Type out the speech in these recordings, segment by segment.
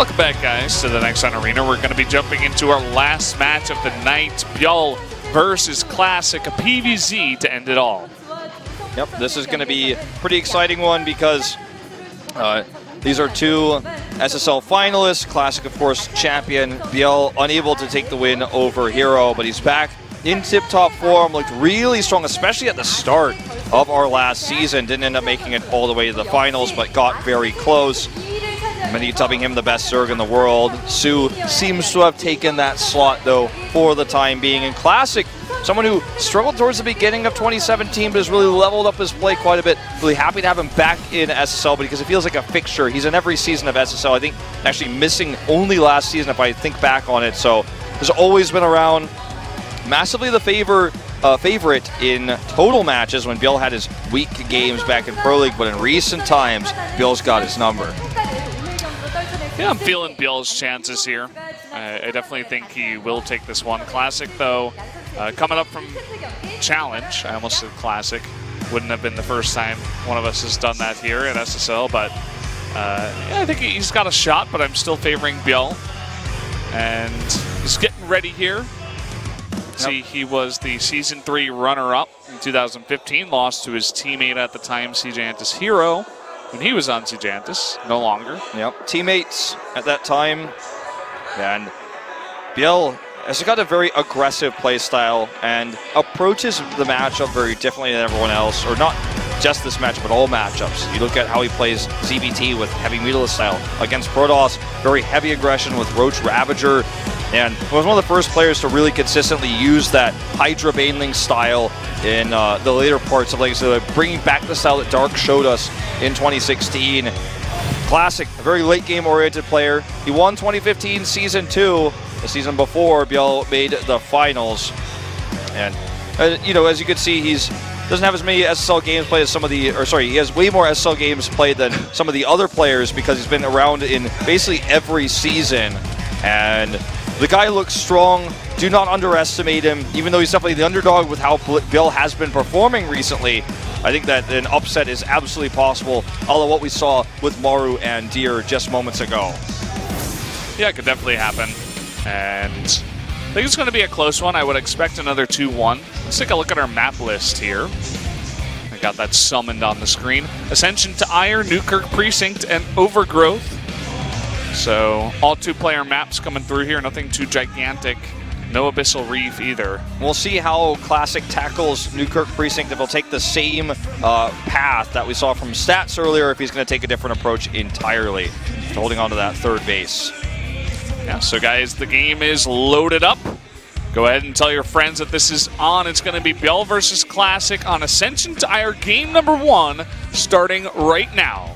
Welcome back, guys, to the Next On Arena. We're going to be jumping into our last match of the night, ByuL versus Classic, a PvZ to end it all. Yep, this is going to be a pretty exciting one because these are two SSL finalists. Classic, of course, champion. ByuL unable to take the win over Hero, but he's back in tip-top form. Looked really strong, especially at the start of our last season. Didn't end up making it all the way to the finals, but got very close. Many dubbing him the best Zerg in the world. Su seems to have taken that slot, though, for the time being. And Classic, someone who struggled towards the beginning of 2017, but has really leveled up his play quite a bit. Really happy to have him back in SSL because it feels like a fixture. He's in every season of SSL. I think actually missing only last season if I think back on it. So has always been around. Massively the favorite in total matches when ByuL had his weak games back in Pro League, but in recent times, ByuL's got his number. Yeah, I'm feeling ByuL's chances here. I definitely think he will take this one. Classic, though, coming up from Challenge, I almost said Classic. Wouldn't have been the first time one of us has done that here at SSL, but yeah, I think he's got a shot, but I'm still favoring ByuL. And he's getting ready here. See, he was the Season 3 runner-up in 2015, lost to his teammate at the time, Sejantis Hero, when he was on Sejantis, no longer. Yep, teammates at that time. And ByuL has got a very aggressive play style and approaches the matchup very differently than everyone else, or not just this matchup, but all matchups. You look at how he plays ZBT with heavy Mutalist style against Protoss, very heavy aggression with Roach Ravager, and was one of the first players to really consistently use that Hydra Baneling style in the later parts of Legacy, bringing back the style that Dark showed us in 2016. Classic, a very late game oriented player. He won 2015 Season 2. The season before, ByuL made the finals. And, you know, as you can see, he's doesn't have as many SSL games played as some of the, or sorry, he has way more SSL games played than some of the other players because he's been around in basically every season. And the guy looks strong. Do not underestimate him, even though he's definitely the underdog with how ByuL has been performing recently. I think that an upset is absolutely possible, although what we saw with Maru and Deer just moments ago. Yeah, it could definitely happen. And I think it's going to be a close one. I would expect another 2-1. Let's take a look at our map list here. I got that summoned on the screen. Ascension to Ire, New Kirk Precinct, and Overgrowth. So all two-player maps coming through here. Nothing too gigantic. No Abyssal Reef either. We'll see how Classic tackles New Kirk Precinct, if he'll take the same path that we saw from Stats earlier, if he's going to take a different approach entirely, holding on to that third base. Yeah, so guys, the game is loaded up. Go ahead and tell your friends that this is on. It's going to be ByuL versus Classic on Ascension to Ire game number 1, starting right now.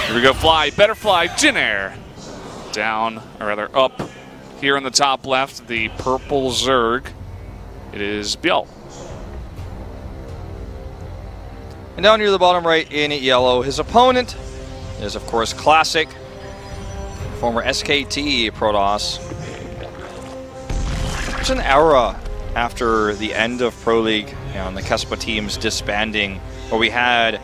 Here we go, fly, better fly, Jin Air. Down, or rather up, here in the top left, the purple Zerg. It is ByuL. And down near the bottom right in yellow, his opponent is, of course, Classic, former SKT Protoss. There's an era after the end of Pro League and the Kespa teams disbanding where we had,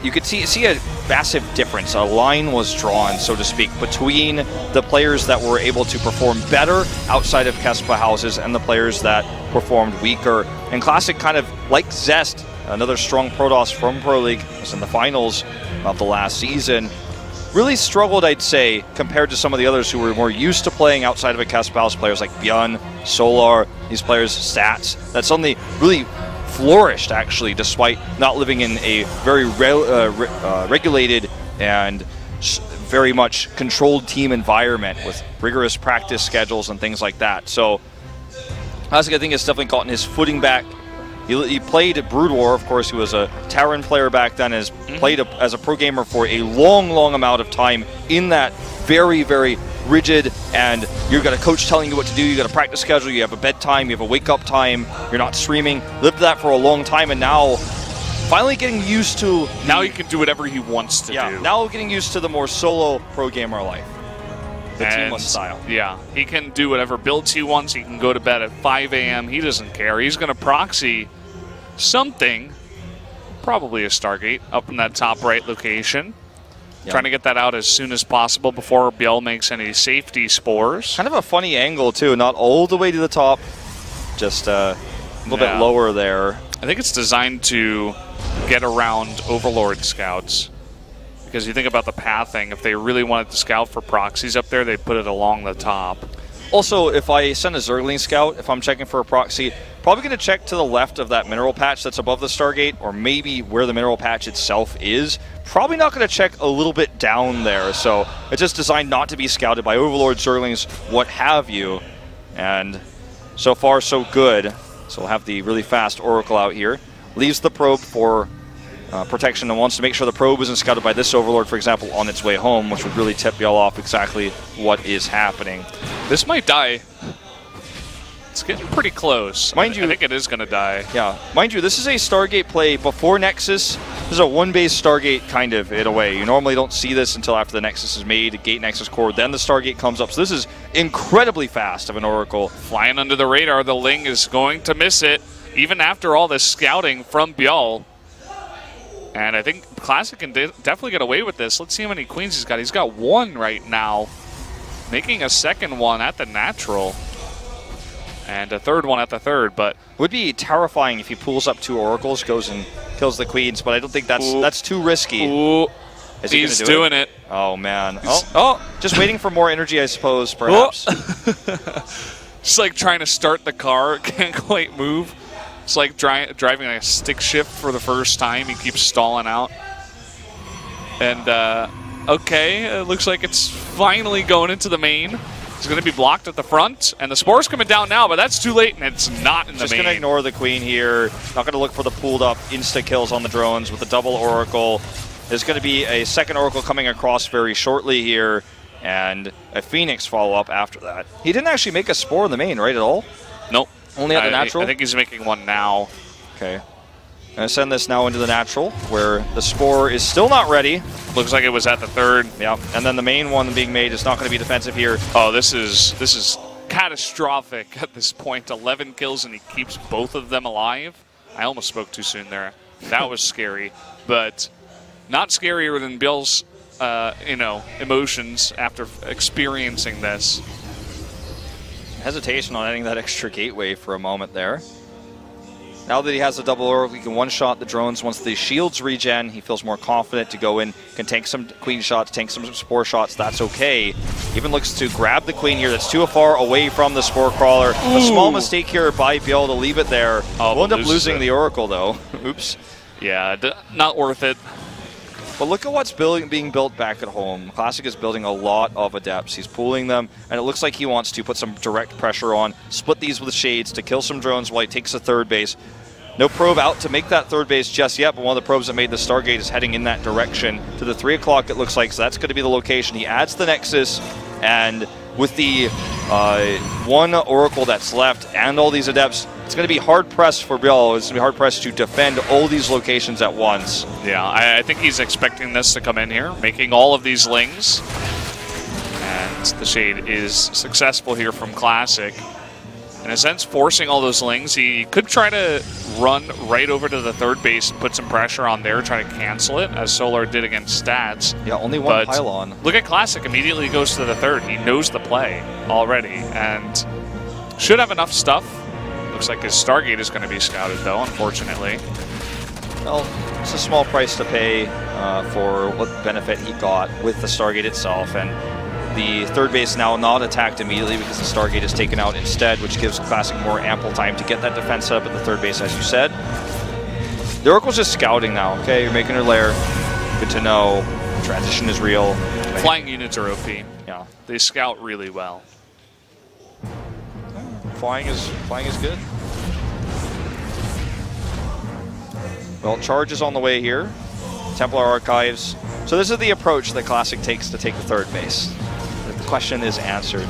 you could see a massive difference. A line was drawn, so to speak, between the players that were able to perform better outside of Kespa houses and the players that performed weaker. And Classic, kind of like Zest, another strong Protoss from Pro League, was in the finals of the last season, really struggled, I'd say, compared to some of the others who were more used to playing outside of a Kespa house, players like ByuL, Solar, these players, Stats, that suddenly really flourished, actually, despite not living in a very regulated and very much controlled team environment with rigorous practice schedules and things like that. So Classic, I think, has definitely gotten his footing back He played Brood War, of course. He was a Terran player back then, has played as a pro gamer for a long, long amount of time in that very, very rigid, and you've got a coach telling you what to do, you got a practice schedule, you have a bedtime, you have a wake-up time, you're not streaming. Lived that for a long time, and now finally getting used to... Now he can do whatever he wants to do. Now getting used to the more solo pro gamer life. The teamless style. Yeah, he can do whatever builds he wants. He can go to bed at 5 a.m. He doesn't care. He's going to proxy something, probably a Stargate, up in that top right location. Yep. Trying to get that out as soon as possible before ByuL makes any safety spores. Kind of a funny angle, too. Not all the way to the top, just a little bit lower there. I think it's designed to get around Overlord scouts. Because you think about the pathing, if they really wanted to scout for proxies up there, they'd put it along the top. Also, if I send a Zergling scout, if I'm checking for a proxy, probably going to check to the left of that mineral patch that's above the Stargate, or maybe where the mineral patch itself is. Probably not going to check a little bit down there, so it's just designed not to be scouted by Overlord, Zerglings, what have you. And so far, so good. So we'll have the really fast Oracle out here. Leaves the probe for... protection, and wants to make sure the probe isn't scouted by this Overlord, for example, on its way home, which would really tip ByuL off exactly what is happening. This might die. It's getting pretty close. Mind you, I think it is going to die. Yeah. Mind you, this is a Stargate play before Nexus. This is a one-base Stargate, kind of, in a way. You normally don't see this until after the Nexus is made, Gate Nexus core, then the Stargate comes up. So this is incredibly fast of an Oracle. Flying under the radar, the Ling is going to miss it, even after all this scouting from ByuL. And I think Classic can definitely get away with this. Let's see how many queens he's got. He's got one right now, making a second one at the natural, and a third one at the third. But would be terrifying if he pulls up 2 oracles, goes and kills the queens. But I don't think that's too risky. Ooh. He's doing it. Oh man! Just waiting for more energy, I suppose. Perhaps. Just like trying to start the car, can't quite move. It's like driving a stick shift for the first time. He keeps stalling out. And, okay, it looks like it's finally going into the main. It's going to be blocked at the front. And the Spore's coming down now, but that's too late, and it's not in the main. Just going to ignore the Queen here. Not going to look for the pooled up insta-kills on the drones with the double Oracle. There's going to be a second Oracle coming across very shortly here, and a Phoenix follow-up after that. He didn't actually make a Spore in the main, right, at all? Nope. Only at the natural? I think he's making one now. Okay. I'm going to send this now into the natural, where the Spore is still not ready. Looks like it was at the third. Yeah, and then the main one being made is not going to be defensive here. Oh, this is catastrophic at this point. 11 kills, and he keeps both of them alive. I almost spoke too soon there. That was scary, but not scarier than ByuL's, emotions after experiencing this. Hesitation on adding that extra gateway for a moment there. Now that he has the double Oracle, he can one-shot the drones. Once the shields regen, he feels more confident to go in, can tank some Queen shots, tank some Spore shots, that's okay. Even looks to grab the Queen here, that's too far away from the Spore Crawler. Ooh. A small mistake here by ByuL to leave it there. We'll end up losing the Oracle, though. Oops. Yeah, not worth it. But look at what's being built back at home. Classic is building a lot of Adepts. He's pooling them, and it looks like he wants to put some direct pressure on, split these with Shades to kill some drones while he takes a third base. No probe out to make that third base just yet, but one of the probes that made the Stargate is heading in that direction to the 3 o'clock, it looks like, so that's going to be the location. He adds the Nexus, and with the one Oracle that's left and all these Adepts, it's going to be hard-pressed for ByuL. It's going to be hard-pressed to defend all these locations at once. Yeah, I think he's expecting this to come in here, making all of these Lings. And the Shade is successful here from Classic. In a sense, forcing all those Lings, he could try to run right over to the third base and put some pressure on there, try to cancel it, as Solar did against Stats. Yeah, only one pylon. Look at Classic, immediately goes to the third. He knows the play already, and should have enough stuff. Looks like his Stargate is going to be scouted, though, unfortunately. Well, it's a small price to pay for what benefit he got with the Stargate itself, and the third base now not attacked immediately because the Stargate is taken out instead, which gives Classic more ample time to get that defense set up at the third base, as you said. The Oracle's just scouting now, okay? You're making her lair. Good to know. Transition is real. Flying units are OP. Yeah, they scout really well. Flying is good. Well, Charge is on the way here. Templar Archives. So this is the approach that Classic takes to take the third base. The question is answered.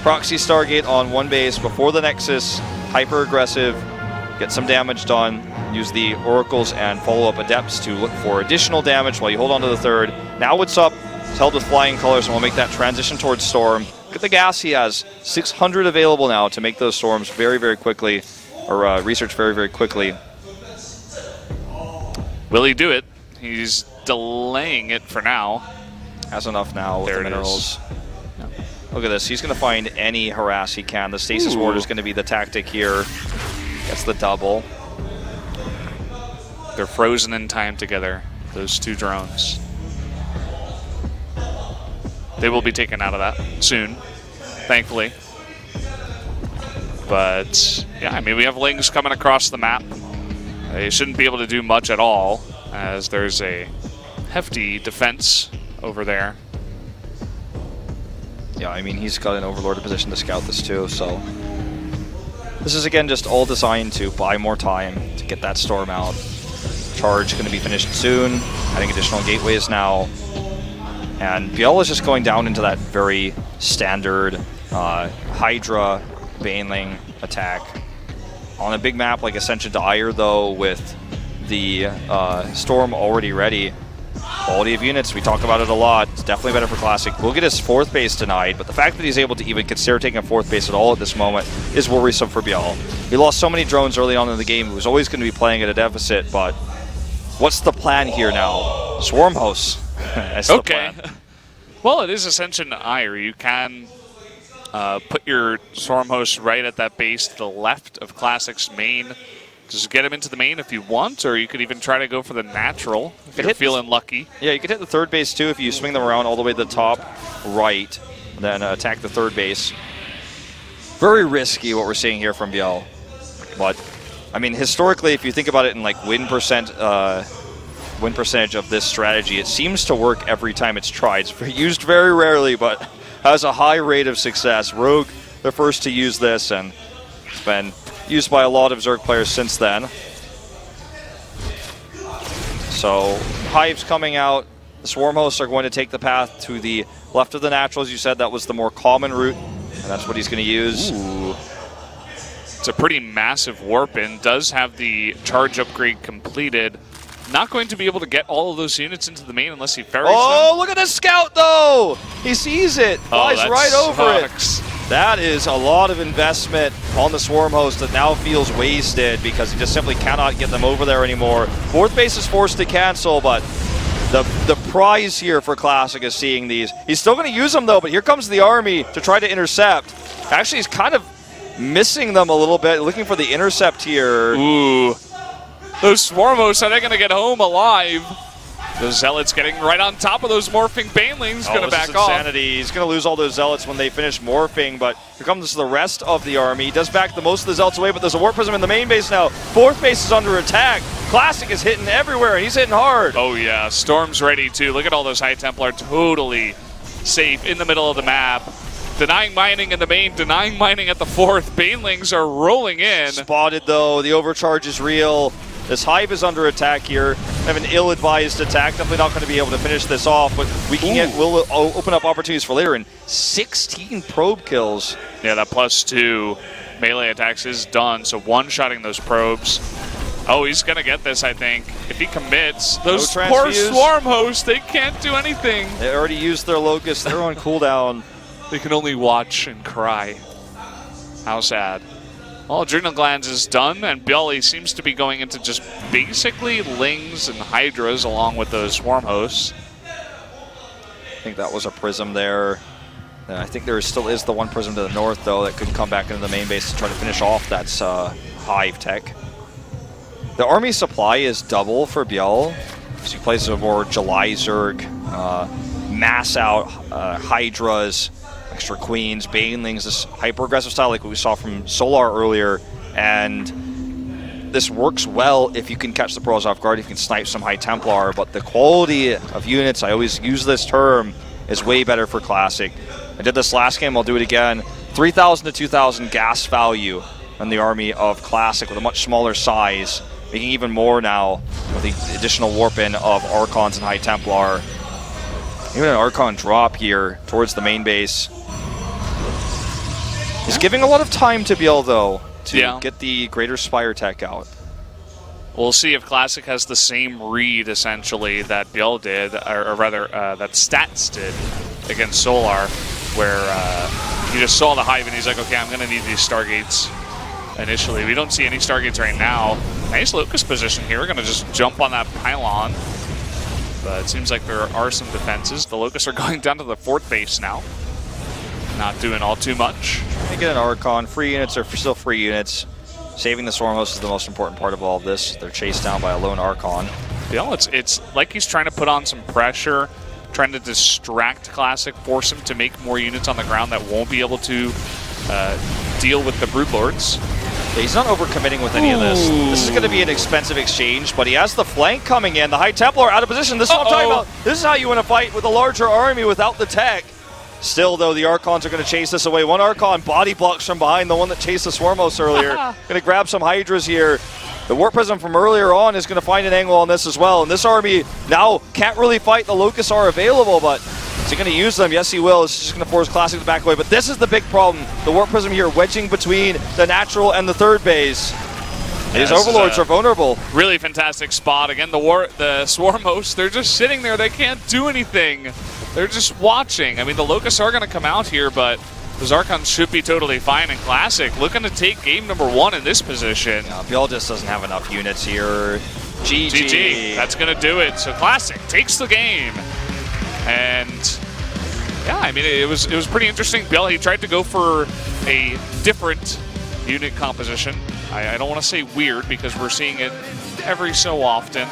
Proxy Stargate on one base before the Nexus. Hyper-aggressive. Get some damage done. Use the Oracles and follow-up Adepts to look for additional damage while you hold on to the third. Now what's up? It's held with Flying Colors, and we'll make that transition towards Storm. Look at the gas he has. 600 available now to make those Storms very, very quickly. Or research very, very quickly. Will he do it? He's delaying it for now. Has enough now with the minerals. Yeah. Look at this. He's going to find any harass he can. The Stasis Ward is going to be the tactic here. Gets the double. They're frozen in time together, those two drones. They will be taken out of that soon, thankfully. But, yeah, I mean, we have Lings coming across the map. They shouldn't be able to do much at all, as there's a hefty defense over there. Yeah, I mean, he's got an Overlord position to scout this too, so... This is, again, just all designed to buy more time to get that Storm out. Charge going to be finished soon, adding additional gateways now. And ByuL is just going down into that very standard Hydra Baneling attack. On a big map like Ascension to Ire, though, with the Storm already ready, quality of units, we talk about it a lot. It's definitely better for Classic. We'll get his fourth base denied, but the fact that he's able to even consider taking a fourth base at all at this moment is worrisome for ByuL. He lost so many drones early on in the game. He was always going to be playing at a deficit, but what's the plan here now? Swarm hosts. That's okay. The plan. Well, it is Ascension to Ire. You can put your Swarm host right at that base to the left of Classic's main. Just get him into the main if you want, or you could even try to go for the natural if you're feeling lucky. Yeah, you could hit the third base too if you swing them around all the way to the top right, then attack the third base. Very risky what we're seeing here from ByuL. But, I mean, historically, if you think about it in like win percentage of this strategy, it seems to work every time it's tried. It's used very rarely, but has a high rate of success. Rogue, the first to use this, and it's been used by a lot of Zerg players since then. So, Hives coming out. The Swarm hosts are going to take the path to the left of the naturals. You said that was the more common route, and that's what he's going to use. Ooh. It's a pretty massive warp in. Does have the charge upgrade completed. Not going to be able to get all of those units into the main unless he ferries them. Look at the scout, though! He sees it. Flies right over it. That is a lot of investment on the Swarm host that now feels wasted because he just simply cannot get them over there anymore. Fourth base is forced to cancel, but the prize here for Classic is seeing these. He's still going to use them, though, but here comes the army to try to intercept. Actually, he's kind of missing them a little bit, looking for the intercept here. Ooh. Those Swarm hosts, are they going to get home alive? The Zealots getting right on top of those morphing Banelings, going to back off. Insanity. He's going to lose all those Zealots when they finish morphing, but here comes the rest of the army. He does back the most of the Zealots away, but there's a Warp Prism in the main base now. Fourth base is under attack. Classic is hitting everywhere, and he's hitting hard. Oh yeah, Storm's ready too. Look at all those High Templar totally safe in the middle of the map. Denying mining in the main, denying mining at the fourth. Banelings are rolling in. Spotted though, the overcharge is real. This Hive is under attack here. Have an ill-advised attack. Definitely not going to be able to finish this off, but we'll open up opportunities for later. And 16 probe kills. Yeah, that +2 melee attacks is done. So one-shotting those probes. Oh, he's going to get this, I think. If he commits, those poor Swarm hosts, they can't do anything. They already used their Locust. They're on cooldown. They can only watch and cry. How sad. Well, Adrenal Glands is done, and ByuL seems to be going into just basically Lings and Hydras along with those Swarm hosts. I think that was a Prism there. I think there still is the one Prism to the north, though, that could come back into the main base to try to finish off that Hive tech. The army supply is double for ByuL. So he plays a more July Zerg, mass out Hydras, extra Queens, Banelings, this hyper-aggressive style like we saw from Solar earlier, and this works well if you can catch the pros off guard, if you can snipe some High Templar, but the quality of units, I always use this term, is way better for Classic. I did this last game, I'll do it again. 3,000 to 2,000 gas value on the army of Classic with a much smaller size. making even more now with the additional warp in of Archons and High Templar. Even an Archon drop here towards the main base. He's giving a lot of time to ByuL, though, to get the Greater Spire tech out. We'll see if Classic has the same read, essentially, that ByuL did, or rather, that Stats did against Solar, where he just saw the Hive and he's like, okay, I'm going to need these Stargates initially. We don't see any Stargates right now. Nice Locust position here. We're going to just jump on that pylon. But it seems like there are some defenses. The Locusts are going down to the 4th base now. Not doing all too much. They get an Archon. Free units are still free units. Saving the Swarm Host is the most important part of all of this. They're chased down by a lone Archon. Yeah, it's like he's trying to put on some pressure, trying to distract Classic, force him to make more units on the ground that won't be able to deal with the Broodlords. Yeah, he's not overcommitting with any of this. This is going to be an expensive exchange, but he has the flank coming in. The High Templar out of position. This is what I'm talking about. This is how you win a fight with a larger army without the tech. Still, though, the Archons are going to chase this away. One Archon body blocks from behind, the one that chased the Swarmos earlier. Going to grab some Hydras here. The Warp Prism from earlier on is going to find an angle on this as well. And this army now can't really fight. The Locusts are available, but is he going to use them? Yes, he will. It's just going to force Classic to back away. But this is the big problem. The Warp Prism here wedging between the natural and the 3rd base. These Overlords are vulnerable. Really fantastic spot. Again, the Swarmos, they're just sitting there. They can't do anything. They're just watching. I mean, the Locusts are going to come out here, but the Archons should be totally fine. And Classic looking to take game number 1 in this position. ByuL just doesn't have enough units here. GG. That's going to do it. So Classic takes the game. And yeah, I mean, it was pretty interesting. ByuL, he tried to go for a different unit composition. I don't want to say weird because we're seeing it every so often.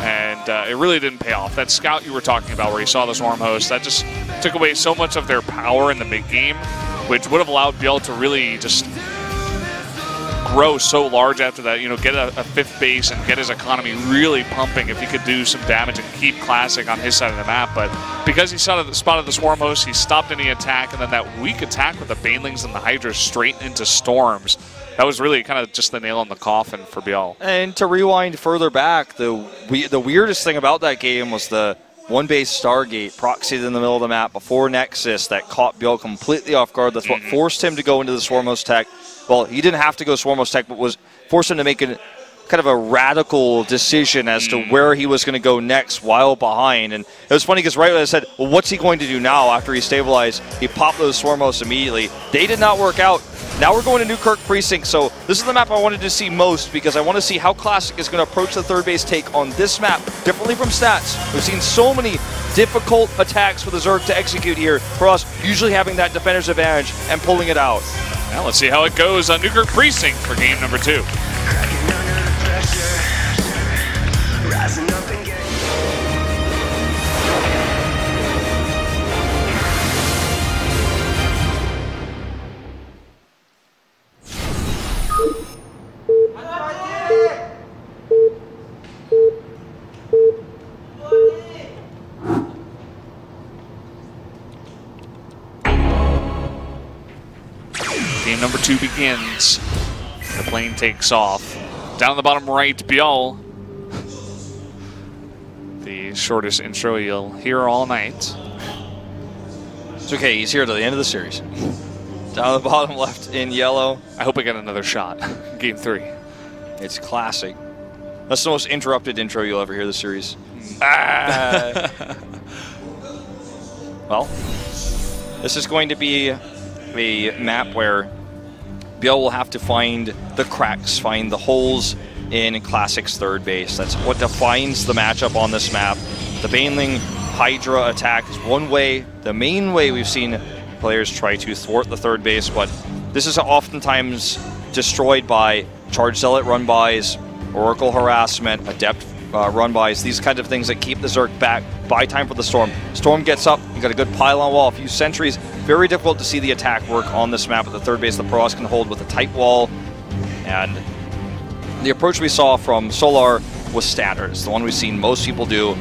And it really didn't pay off. That scout you were talking about where you saw the Swarm Host, that just took away so much of their power in the mid-game, which would have allowed ByuL to really just grow so large after that, you know, get a 5th base and get his economy really pumping if he could do some damage and keep Classic on his side of the map. But because he spotted the Swarm Host, he stopped any attack, and then that weak attack with the Banelings and the Hydra straight into Storms. That was really kind of just the nail in the coffin for ByuL. And to rewind further back, the weirdest thing about that game was the 1-base Stargate proxied in the middle of the map before Nexus that caught ByuL completely off guard. That's what forced him to go into the Swarmos tech. Well, he didn't have to go Swarmos tech, but forced him to make kind of a radical decision as to where he was going to go next while behind. And it was funny because right when I said, well, what's he going to do now after he stabilized? He popped those Swarmos immediately. They did not work out. Now we're going to New Kirk Precinct, so this is the map I wanted to see most because I want to see how Classic is going to approach the 3rd base take on this map, differently from Stats. We've seen so many difficult attacks for the Zerg to execute here, for us usually having that defender's advantage and pulling it out. Now let's see how it goes on New Kirk Precinct for game number 2. Game number 2 begins. The plane takes off. Down in the bottom right, ByuL. The shortest intro you'll hear all night. It's okay, he's here to the end of the series. Down the bottom left in yellow. I hope I get another shot. Game 3. It's Classic. That's the most interrupted intro you'll ever hear this series. Well, this is going to be a map where ByuL will have to find the cracks, find the holes in Classic's 3rd base. That's what defines the matchup on this map. The Baneling Hydra attack is one way, the main way we've seen players try to thwart the 3rd base, but this is oftentimes destroyed by Charge Zealot run-bys, Oracle harassment, Adept run-bys, these kinds of things that keep the Zerg back, buy time for the Storm. Storm gets up, you got a good pylon wall, a few sentries. Very difficult to see the attack work on this map at the 3rd base. The Protoss can hold with a tight wall. And the approach we saw from Solar was standard. It's the one we've seen most people do.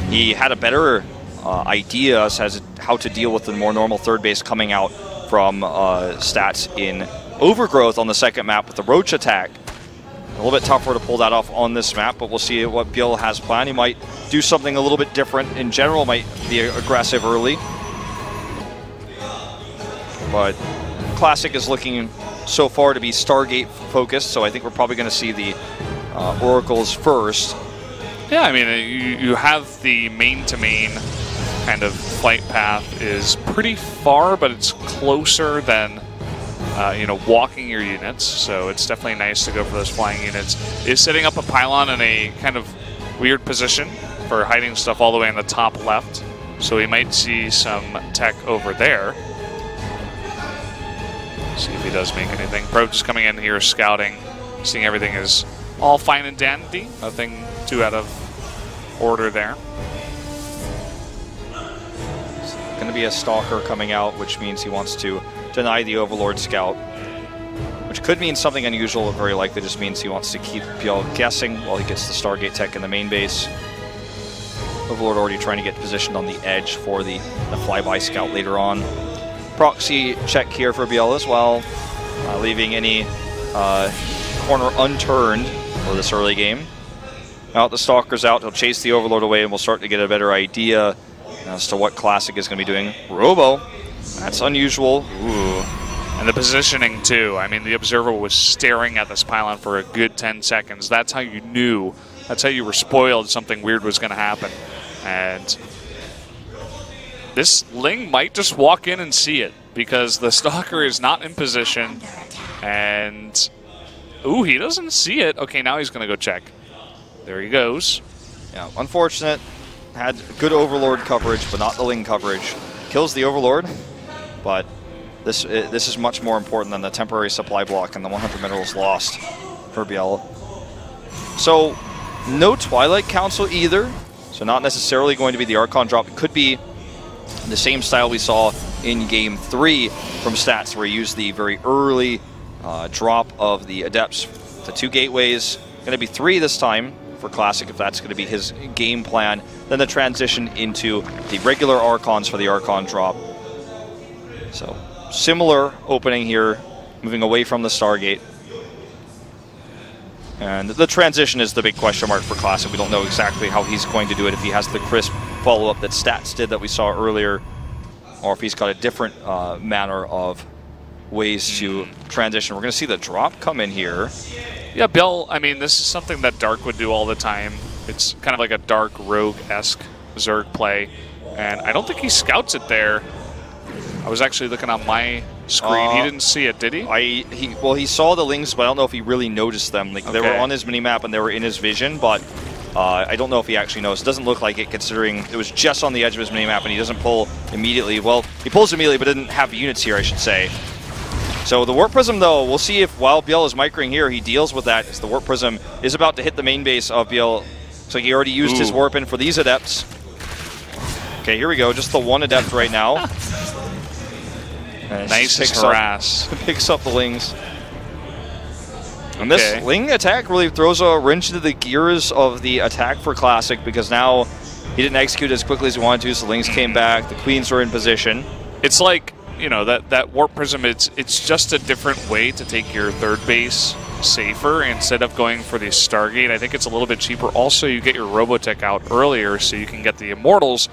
He had a better idea as to how to deal with the more normal 3rd base coming out from Stats in Overgrowth on the 2nd map with the Roach attack. A little bit tougher to pull that off on this map, but we'll see what ByuL has planned. He might do something a little bit different in general, might be aggressive early. But Classic is looking so far to be Stargate focused, so I think we're probably going to see the Oracles first. Yeah, I mean, you have the main-to-main kind of flight path is pretty far, but it's closer than you know, walking your units, so it's definitely nice to go for those flying units. Is setting up a pylon in a kind of weird position for hiding stuff all the way in the top left, so we might see some tech over there. See if he does make anything. Pro just coming in here, scouting, seeing everything is all fine and dandy. Nothing too out of order there. It's going to be a Stalker coming out, which means he wants to deny the Overlord scout, which could mean something unusual, but very likely just means he wants to keep ByuL guessing while he gets the Stargate tech in the main base. Overlord already trying to get positioned on the edge for the flyby scout later on. Proxy check here for ByuL as well, leaving any corner unturned for this early game. Now the Stalker's out, he'll chase the Overlord away, and we'll start to get a better idea as to what Classic is going to be doing. Robo, that's unusual. Ooh. And the positioning too. I mean, the observer was staring at this pylon for a good 10 seconds. That's how you knew. That's how you were spoiled something weird was going to happen. And this Ling might just walk in and see it because the Stalker is not in position. And, ooh, he doesn't see it. Okay, now he's going to go check. There he goes. Yeah, unfortunate. Had good Overlord coverage, but not the Ling coverage. Kills the Overlord, but this is much more important than the temporary supply block and the 100 minerals lost for ByuL. So, no Twilight Council either. So not necessarily going to be the Archon drop. It could be the same style we saw in Game 3 from Stats, where he used the very early drop of the Adepts to 2 gateways. Going to be 3 this time for Classic, if that's going to be his game plan. Then the transition into the regular Archons for the Archon drop. So, similar opening here, moving away from the Stargate. And the transition is the big question mark for Classic. We don't know exactly how he's going to do it, if he has the crisp follow-up that Stats did that we saw earlier, or if he's got a different manner of ways to transition. We're going to see the drop come in here. Yeah, ByuL, I mean, this is something that Dark would do all the time. It's kind of like a Dark Rogue-esque Zerg play, and I don't think he scouts it there. I was actually looking on my screen. He didn't see it, did he? Well, he saw the Lings, but I don't know if he really noticed them. Like, they were on his mini-map and they were in his vision, but I don't know if he actually knows. It doesn't look like it, considering it was just on the edge of his mini-map and he doesn't pull immediately. Well, he pulls immediately, but didn't have units here, I should say. So the Warp Prism, though, we'll see if while ByuL is microing here, he deals with that, because the Warp Prism is about to hit the main base of ByuL. So he already used his Warp in for these Adepts. Okay, here we go. Just the one Adept right now. And nice harass. Picks up the Lings. And this Ling attack really throws a wrench into the gears of the attack for Classic, because now he didn't execute as quickly as he wanted to, so the Lings came back, the Queens are in position. It's like, you know, that Warp Prism, it's just a different way to take your third base safer instead of going for the Stargate. I think it's a little bit cheaper. Also, you get your Robotech out earlier, so you can get the Immortals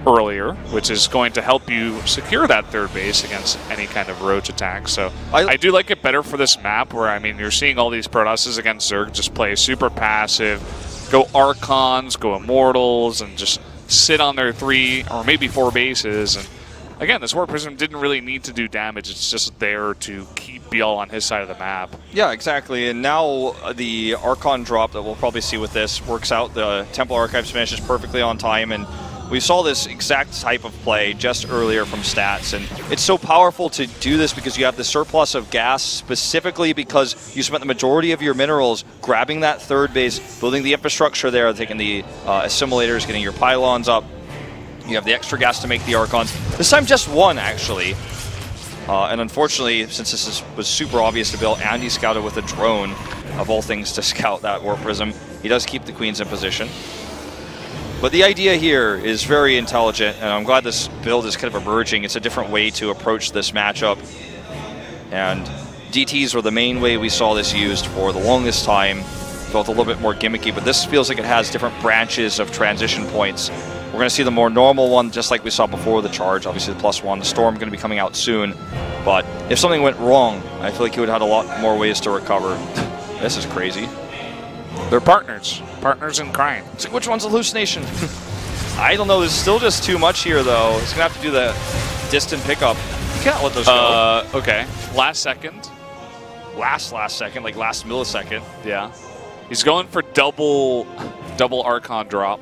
earlier, which is going to help you secure that third base against any kind of roach attack. So I do like it better for this map, where, I mean, you're seeing all these Protosses against Zerg just play super passive, go Archons, go Immortals, and just sit on their 3 or maybe 4 bases. And again, this Warp Prism didn't really need to do damage. It's just there to keep ByuL on his side of the map. Yeah, exactly. And now the Archon drop that we'll probably see with this works out. The Temple Archives finishes perfectly on time, and we saw this exact type of play just earlier from Stats, and it's so powerful to do this because you have the surplus of gas, specifically because you spent the majority of your minerals grabbing that third base, building the infrastructure there, taking the assimilators, getting your pylons up. You have the extra gas to make the Archons. This time just one, actually. And unfortunately, since this was super obvious to ByuL, and he scouted with a drone, of all things to scout that Warp Prism, he does keep the Queens in position. But the idea here is very intelligent, and I'm glad this build is kind of emerging. It's a different way to approach this matchup. And DTs were the main way we saw this used for the longest time. Felt a little bit more gimmicky, but this feels like it has different branches of transition points. We're going to see the more normal one, just like we saw before the charge. Obviously, the +1. The storm going to be coming out soon. But if something went wrong, I feel like he would have had a lot more ways to recover. This is crazy. They're partners. Partners in crime. It's like, which one's hallucination? I don't know. There's still just too much here, though. He's going to have to do the distant pickup. You can't let those go. Okay. Last second. Last second, like last millisecond. Yeah. He's going for double Archon drop.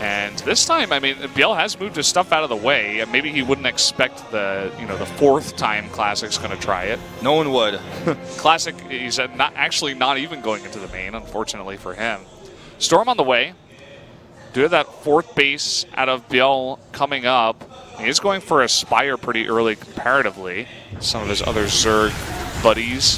And this time, I mean, ByuL has moved his stuff out of the way. And maybe he wouldn't expect the, the fourth time Classic's going to try it. No one would. Classic, he said, not even going into the main, unfortunately for him. Storm on the way. Do have that fourth base out of ByuL coming up. He's going for a Spire pretty early comparatively. Some of his other Zerg buddies.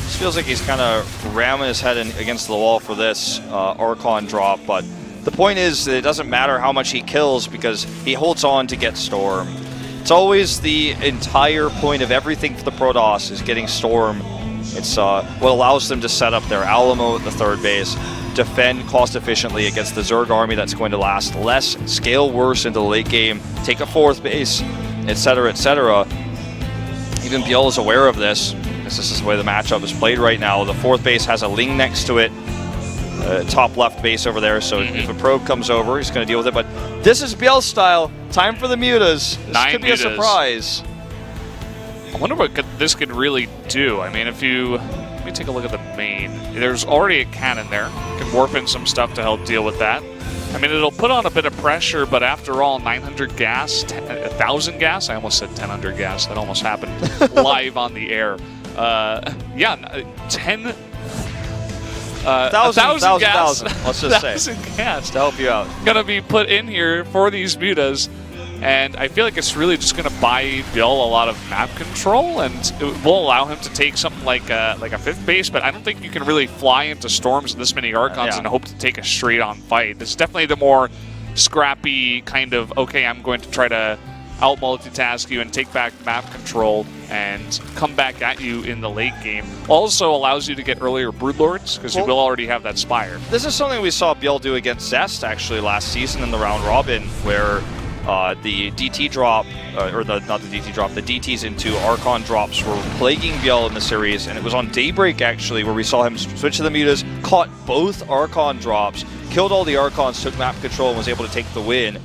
This feels like he's kind of ramming his head against the wall for this Archon drop, but the point is that it doesn't matter how much he kills because he holds on to get Storm. It's always the entire point of everything for the Protoss is getting Storm. It's what allows them to set up their Alamo at the third base, defend cost efficiently against the Zerg army that's going to last less, scale worse into the late game, take a fourth base, etc., etc. Even ByuL is aware of this, because this is the way the matchup is played right now. The fourth base has a Ling next to it, top left base over there, so if a probe comes over, he's going to deal with it. But this is ByuL style. Time for the mutas. This could be a surprise. I wonder what this could really do. I mean, let me take a look at the main. There's already a cannon there. You can warp in some stuff to help deal with that. I mean, it'll put on a bit of pressure, but after all, 900 gas, 1,000 gas. I almost said 1,000 gas. That almost happened live on the air. Yeah, 10. 1,000 gas. Let's just say 1,000 gas to help you out. Gonna be put in here for these mutas, and I feel like it's really just gonna buy ByuL a lot of map control, and it will allow him to take something like a fifth base. But I don't think you can really fly into storms with this many Archons and hope to take a straight-on fight. This is definitely the more scrappy kind of, okay, I'm going to try to out-multitask you and take back map control and come back at you in the late game. Also allows you to get earlier Broodlords, because you will already have that Spire. This is something we saw ByuL do against Zest, actually, last season in the round robin, where the DT drop, not the DT drop, the DTs into Archon drops were plaguing ByuL in the series, and it was on Daybreak, actually, where we saw him switch to the mutas, caught both Archon drops, killed all the Archons, took map control, and was able to take the win.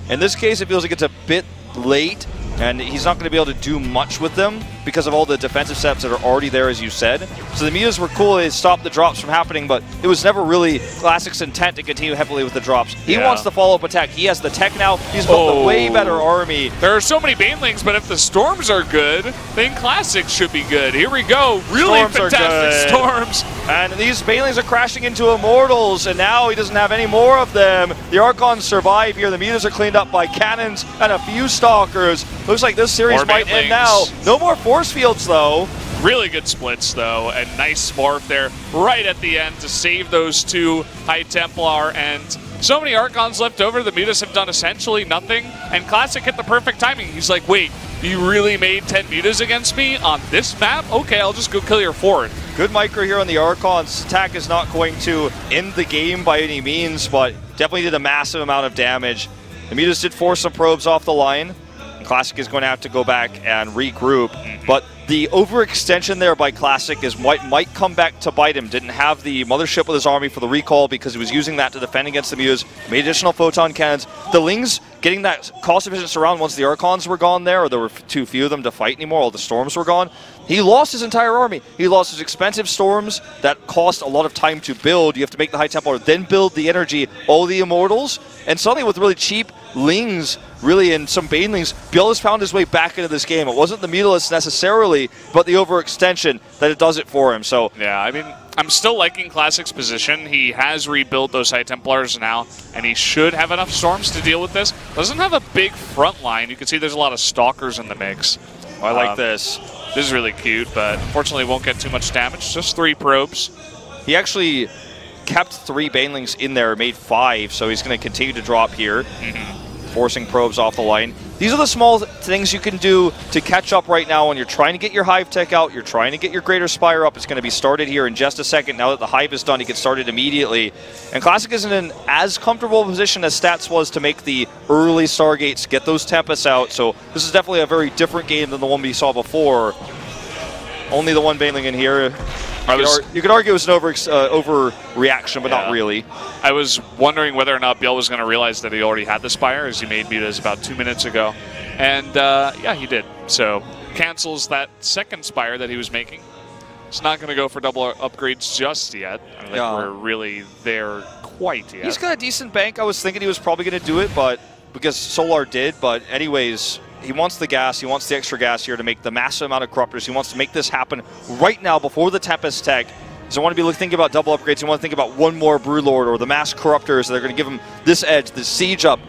In this case, it feels like it's a bit late, and he's not going to be able to do much with them because of all the defensive setups that are already there, as you said. So the mutas were cool, they stopped the drops from happening, but it was never really Classic's intent to continue heavily with the drops. He wants the follow-up attack. He has the tech now. He's built a way better army. There are so many Banelings, but if the storms are good, then Classic should be good. Here we go. Really fantastic storms. And these Banelings are crashing into Immortals, and now he doesn't have any more of them. The Archons survive here. The mutas are cleaned up by cannons and a few Stalkers. Looks like this series might end now. No more force fields, though. Really good splits, though, and nice morph there right at the end to save those two High Templar, and so many Archons left over. The mutas have done essentially nothing, and Classic hit the perfect timing. He's like, wait, you really made 10 mutas against me on this map? Okay, I'll just go kill your fort. Good micro here on the Archons. Attack is not going to end the game by any means, but definitely did a massive amount of damage. The mutas did force some probes off the line. Classic is going to have to go back and regroup, but the overextension there by Classic is what might come back to bite him. Didn't have the mothership with his army for the recall because he was using that to defend against the mutas. Made additional photon cannons. The Lings getting that cost-efficient surround once the Archons were gone there, or there were too few of them to fight anymore, all the storms were gone. He lost his entire army. He lost his expensive storms that cost a lot of time to build. You have to make the High Templar, then build the energy, all the Immortals, and suddenly with really cheap Lings, really, and some Banelings, ByuL has found his way back into this game. It wasn't the Mutalists necessarily, but the overextension that it does it for him. So yeah, I mean, I'm still liking Classic's position. He has rebuilt those High Templars now, and he should have enough storms to deal with this. Doesn't have a big front line. You can see there's a lot of Stalkers in the mix. I like this. This is really cute, but unfortunately won't get too much damage. Just 3 probes. He actually kept 3 Banelings in there, made 5, so he's going to continue to drop here. forcing probes off the line. These are the small things you can do to catch up right now when you're trying to get your Hive Tech out, you're trying to get your Greater Spire up. It's going to be started here in just a second. Now that the Hive is done, you can start it immediately. And Classic isn't in as comfortable a position as Stats was to make the early Stargates, get those Tempests out. So this is definitely a very different game than the one we saw before. Only the one Baneling in here. You could argue it was an overreaction, but not really. I was wondering whether or not ByuL was going to realize that he already had the Spire, as he made mutas about 2 minutes ago. And yeah, he did. So cancels that second Spire that he was making. He's not going to go for double upgrades just yet. I don't think we're really there quite yet. He's got a decent bank. I was thinking he was probably going to do it, but because Solar did. But anyways, he wants the gas. He wants the extra gas here to make the massive amount of corruptors. He wants to make this happen right now before the Tempest Tech. He doesn't want to be thinking about double upgrades. He wants to think about one more Brewlord or the mass corruptors. They're going to give him this edge, this siege up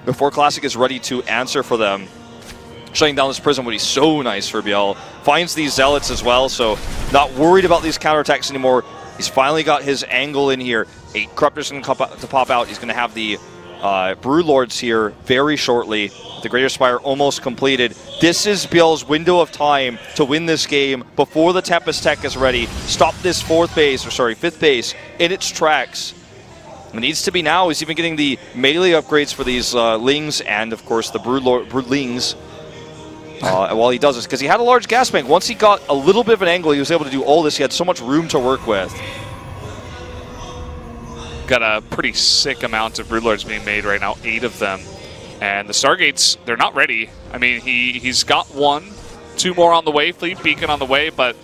before Classic is ready to answer for them. Shutting down this Prism would be so nice for ByuL. Finds these Zealots as well, so not worried about these counterattacks anymore. He's finally got his angle in here. 8 corruptors going to pop out. He's going to have the Brewlords here very shortly. The Greater Spire almost completed. This is ByuL's window of time to win this game before the Tempest Tech is ready. Stop this fifth base in its tracks. It needs to be now. He's even getting the melee upgrades for these Lings and, of course, the Broodlings while he does this, because he had a large gas bank. Once he got a little bit of an angle, he was able to do all this. He had so much room to work with. Got a pretty sick amount of Broodlords being made right now, 8 of them. And the Stargates, they're not ready. I mean, he's got 1, 2 more on the way, Fleet Beacon on the way, but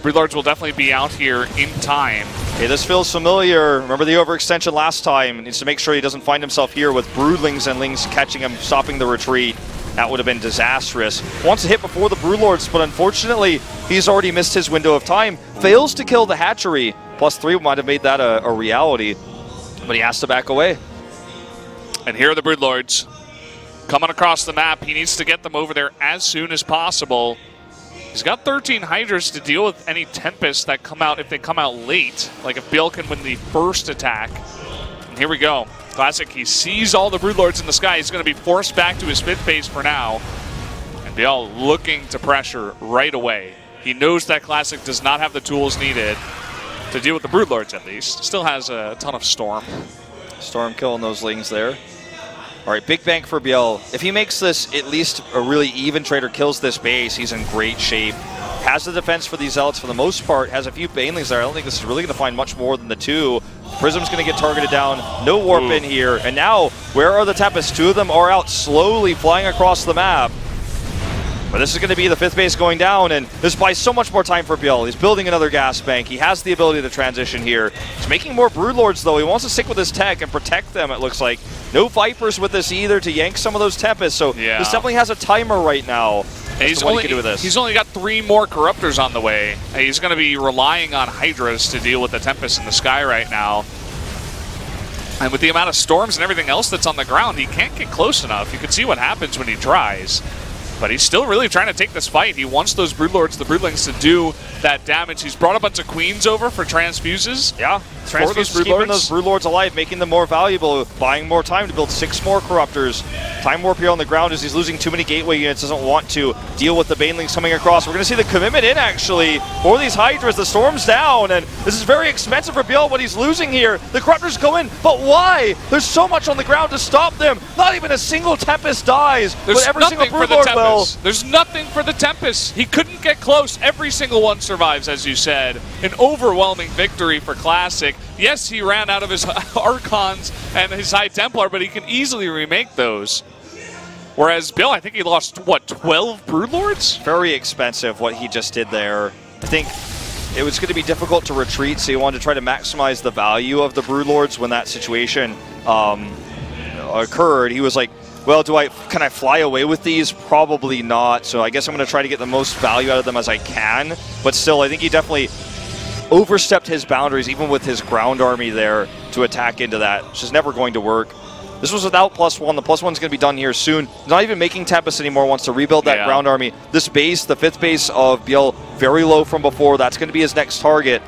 Broodlords will definitely be out here in time. Okay, this feels familiar. Remember the overextension last time. He needs to make sure he doesn't find himself here with Broodlings and Lings catching him, stopping the retreat. That would have been disastrous. Wants to hit before the Broodlords, but unfortunately, he's already missed his window of time. Fails to kill the hatchery. +3 might have made that a reality, but he has to back away. And here are the Broodlords coming across the map. He needs to get them over there as soon as possible. He's got 13 Hydras to deal with any Tempests that come out if they come out late. Like if ByuL can win the first attack. And here we go. Classic, he sees all the Broodlords in the sky. He's going to be forced back to his 5th base for now. And ByuL looking to pressure right away. He knows that Classic does not have the tools needed to deal with the Broodlords at least. Still has a ton of Storm. Storm killing those Lings there. All right, big bank for ByuL. If he makes this at least a really even trade or kills this base, he's in great shape. Has the defense for these Zealots for the most part. Has a few Banelings there. I don't think this is really going to find much more than the 2. Prism's going to get targeted down. No warp in here. And now, where are the Tempests? 2 of them are out slowly flying across the map. But this is going to be the 5th base going down, and this buys so much more time for ByuL. He's building another gas bank. He has the ability to transition here. He's making more Broodlords, though. He wants to stick with his tech and protect them, it looks like. No Vipers with this either to yank some of those Tempests, so this definitely has a timer right now. He's only got 3 more Corruptors on the way. He's going to be relying on Hydras to deal with the Tempest in the sky right now. And with the amount of storms and everything else that's on the ground, he can't get close enough. You can see what happens when he tries. But he's still really trying to take this fight. He wants those Broodlords, the Broodlings, to do that damage. He's brought a bunch of Queens over for transfuses. Yeah, transfuse keeping those Broodlords alive, making them more valuable, buying more time to build 6 more Corruptors. Time Warp here on the ground as he's losing too many Gateway units, doesn't want to deal with the Banelings coming across. We're going to see the commitment in, actually, for these Hydras. The Storm's down, and this is very expensive for ByuL, what he's losing here. The Corruptors go in, but why? There's so much on the ground to stop them. Not even a single Tempest dies, but every single Broodlord will. There's nothing for the Tempest. He couldn't get close. Every single one survives, as you said. An overwhelming victory for Classic. Yes, he ran out of his Archons and his High Templar, but he can easily remake those. Whereas ByuL, I think he lost, what, 12 Broodlords? Very expensive what he just did there. I think it was going to be difficult to retreat, so he wanted to try to maximize the value of the Broodlords when that situation occurred. He was like, well, can I fly away with these? Probably not. So I guess I'm going to try to get the most value out of them as I can. But still, I think he definitely overstepped his boundaries, even with his ground army there, to attack into that. Which is never going to work. This was without +1. The +1's going to be done here soon. Not even making Tempest anymore. Wants to rebuild that ground army. This base, the 5th base of ByuL, very low from before. That's going to be his next target.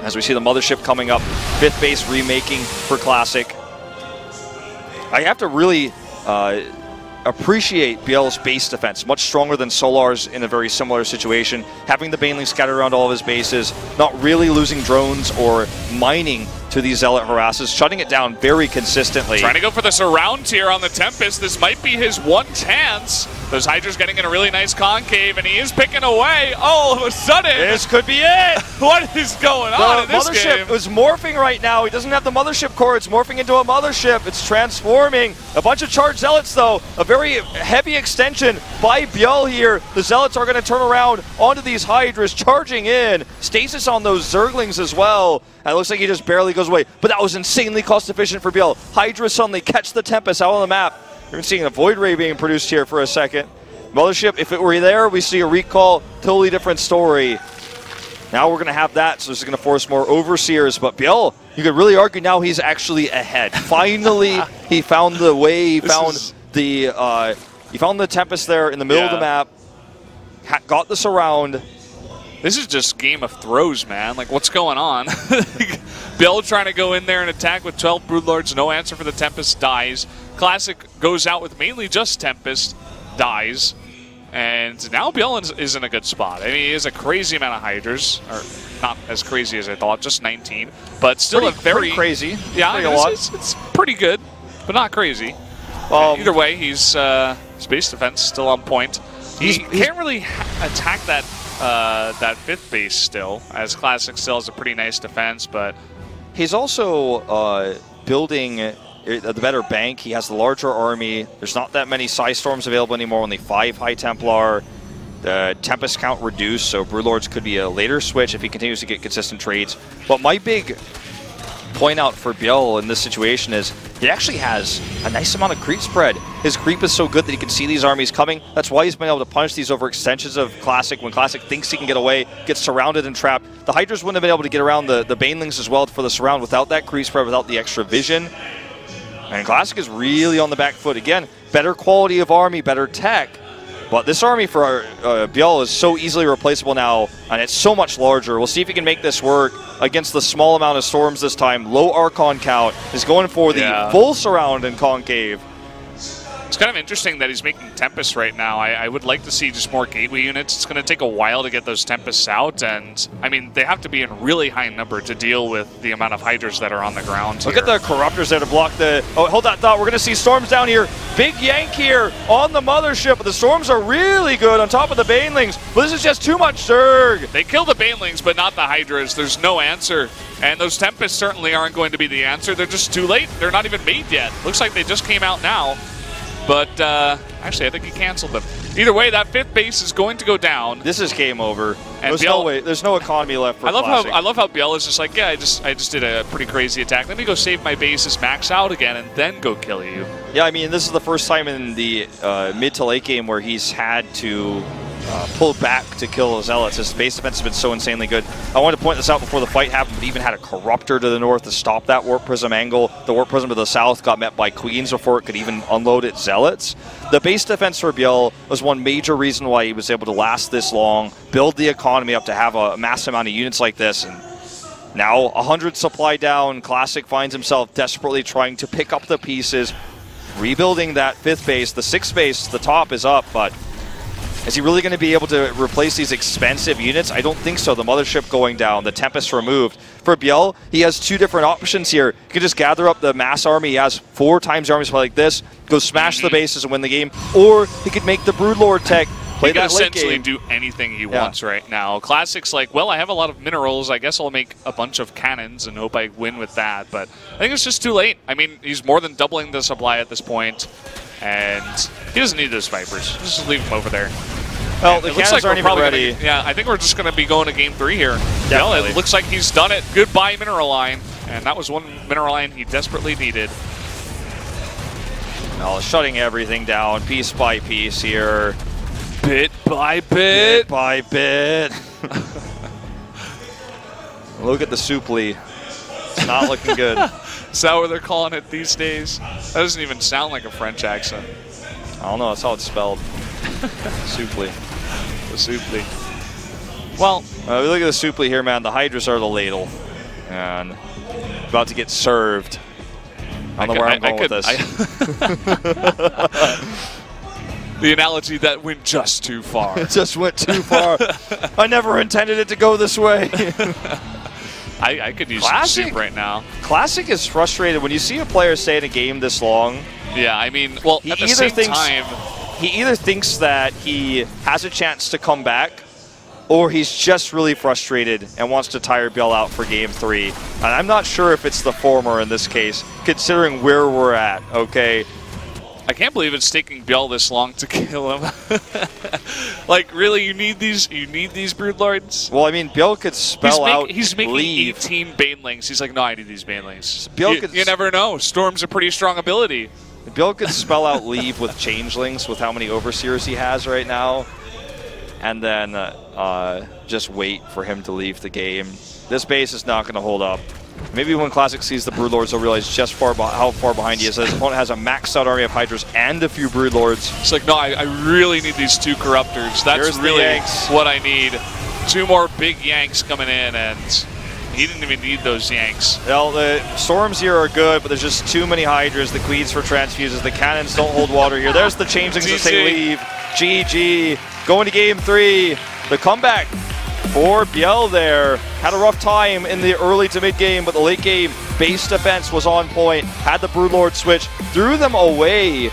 As we see the Mothership coming up. 5th base remaking for Classic. I have to really appreciate ByuL's base defense, much stronger than Solar's in a very similar situation. Having the Baneling scattered around all of his bases, not really losing drones or mining to these Zealot harasses, shutting it down very consistently. Trying to go for the surround here on the Tempest. This might be his one chance. Those Hydras getting in a really nice concave, and he is picking away. All of a sudden, this could be it. What is going on in this game? The mothership is morphing right now. He doesn't have the mothership core. It's morphing into a mothership. It's transforming. A bunch of charged Zealots, though. A very heavy extension by ByuL here. The Zealots are going to turn around onto these Hydras, charging in. Stasis on those Zerglings as well. And it looks like he just barely goes away. But that was insanely cost efficient for ByuL. Hydra suddenly catch the Tempest out on the map. We're seeing a Void Ray being produced here for a second. Mothership, if it were there, we see a recall. Totally different story. Now we're going to have that, so this is going to force more Overseers. But ByuL, you could really argue now he's actually ahead. Finally, he found the way. He found the Tempest there in the middle of the map. Got the surround. This is just Game of Throws, man. Like, what's going on? ByuL trying to go in there and attack with 12 Broodlords. No answer for the Tempest. Dies. Classic goes out with mainly just Tempest. Dies. And now ByuL is in a good spot. I mean, he has a crazy amount of Hydras. Or not as crazy as I thought, just 19. But still pretty crazy. Yeah, it's pretty good, but not crazy. Either way, his base defense still on point. He can't really attack that that fifth base still, as Classic still has a pretty nice defense, but he's also building the better bank. He has the larger army. There's not that many Psy Storms available anymore, only 5 High Templar. The Tempest count reduced, so Broodlords could be a later switch if he continues to get consistent trades. But my big point out for ByuL in this situation is he actually has a nice amount of creep spread. His creep is so good that he can see these armies coming. That's why he's been able to punish these overextensions of Classic. When Classic thinks he can get away, gets surrounded and trapped. The Hydras wouldn't have been able to get around the Banelings as well for the surround without that creep spread, without the extra vision. And Classic is really on the back foot. Again, better quality of army, better tech. But this army for ByuL is so easily replaceable now, and it's so much larger. We'll see if he can make this work against the small amount of storms this time. Low Archon count is going for the full surround and concave. It's kind of interesting that he's making Tempest right now. I would like to see just more Gateway units. It's going to take a while to get those Tempests out, and I mean, they have to be in really high number to deal with the amount of Hydras that are on the ground. Look at the Corruptors there to block the... Oh, hold that thought. We're going to see storms down here. Big yank here on the Mothership. The storms are really good on top of the Banelings, but this is just too much Zerg. They kill the Banelings, but not the Hydras. There's no answer. And those Tempests certainly aren't going to be the answer. They're just too late. They're not even made yet. Looks like they just came out now. But actually, I think he canceled them. Either way, that fifth base is going to go down. This is game over. And there's no economy left for Classic. I love how ByuL is just like, yeah, I just did a pretty crazy attack. Let me go save my bases, max out again, and then go kill you. Yeah, I mean, this is the first time in the mid to late game where he's had to pull back to kill Zealots. His base defense has been so insanely good. I wanted to point this out before the fight happened, but even had a Corruptor to the north to stop that Warp Prism angle. The Warp Prism to the south got met by Queens before it could even unload its Zealots. The base defense for ByuL was one major reason why he was able to last this long, build the economy up to have a massive amount of units like this, and now 100 supply down. Classic finds himself desperately trying to pick up the pieces, rebuilding that fifth base. The sixth base, the top is up, but is he really going to be able to replace these expensive units? I don't think so. The Mothership going down, the Tempest removed. For ByuL, he has 2 different options here. He can just gather up the mass army. He has 4 times the army supply like this, go smash the bases and win the game, or he could make the Broodlord tech, play that late game. He can essentially do anything he wants right now. Classic's like, well, I have a lot of minerals. I guess I'll make a bunch of cannons and hope I win with that. But I think it's just too late. I mean, he's more than doubling the supply at this point, and he doesn't need those Vipers. Just leave him over there. Well, the cannons aren't even ready. I think we're just going to be going to game 3 here. Well, it looks like he's done it. Goodbye, Mineral Line. And that was one Mineral Line he desperately needed. Well, shutting everything down piece by piece here. Bit by bit. Bit by bit. Look at the Supli. It's not looking good. Is that what they're calling it these days? That doesn't even sound like a French accent. I don't know. That's how it's spelled. Supli. The Supli. Well, we look at the Supli here, man. The Hydras are the ladle. And about to get served. I don't know where I'm going with this. The analogy that went just too far. It just went too far. I never intended it to go this way. I could use some soup right now. Classic is frustrated when you see a player stay in a game this long. Yeah, I mean, well, at the same time, he either thinks that he has a chance to come back, or he's just really frustrated and wants to tire ByuL out for Game 3. And I'm not sure if it's the former in this case, considering where we're at, okay? I can't believe it's taking ByuL this long to kill him. Like, really, you need these Broodlords? Well, I mean, ByuL could spell out He's making leave. 18 Banelings. He's like, no, I need these Banelings. You never know. Storm's a pretty strong ability. ByuL could spell out leave with Changelings with how many Overseers he has right now, and then just wait for him to leave the game. This base is not going to hold up. Maybe when Classic sees the Broodlords, they'll realize just how far behind he is. His opponent has a maxed out army of Hydras and a few Broodlords. It's like, no, I really need these 2 Corruptors. That's really what I need. 2 more big Yanks coming in, and he didn't even need those Yanks. Well, the Storms here are good, but there's just too many Hydras. The Queens for Transfuses. The Cannons don't hold water here. There's the Changelings that say leave. GG. Going to Game 3. The comeback for ByuL there. Had a rough time in the early to mid game, but the late game base defense was on point. Had the Broodlord switch, threw them away,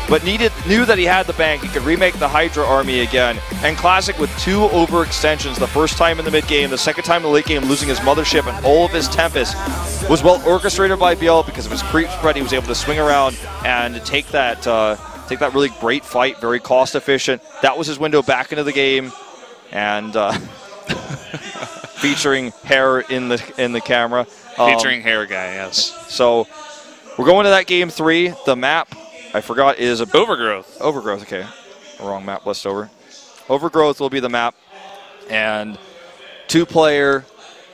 but knew that he had the bank. He could remake the Hydra army again. And Classic with 2 overextensions, the first time in the mid game, the second time in the late game, losing his Mothership and all of his Tempest, was well orchestrated by ByuL because of his creep spread. He was able to swing around and take that really great fight, very cost efficient. That was his window back into the game, and featuring hair in the camera. Featuring hair guy, yes. So we're going to that Game 3. The map, I forgot, is Overgrowth. Overgrowth, okay. Wrong map list over. Overgrowth will be the map, and 2-player.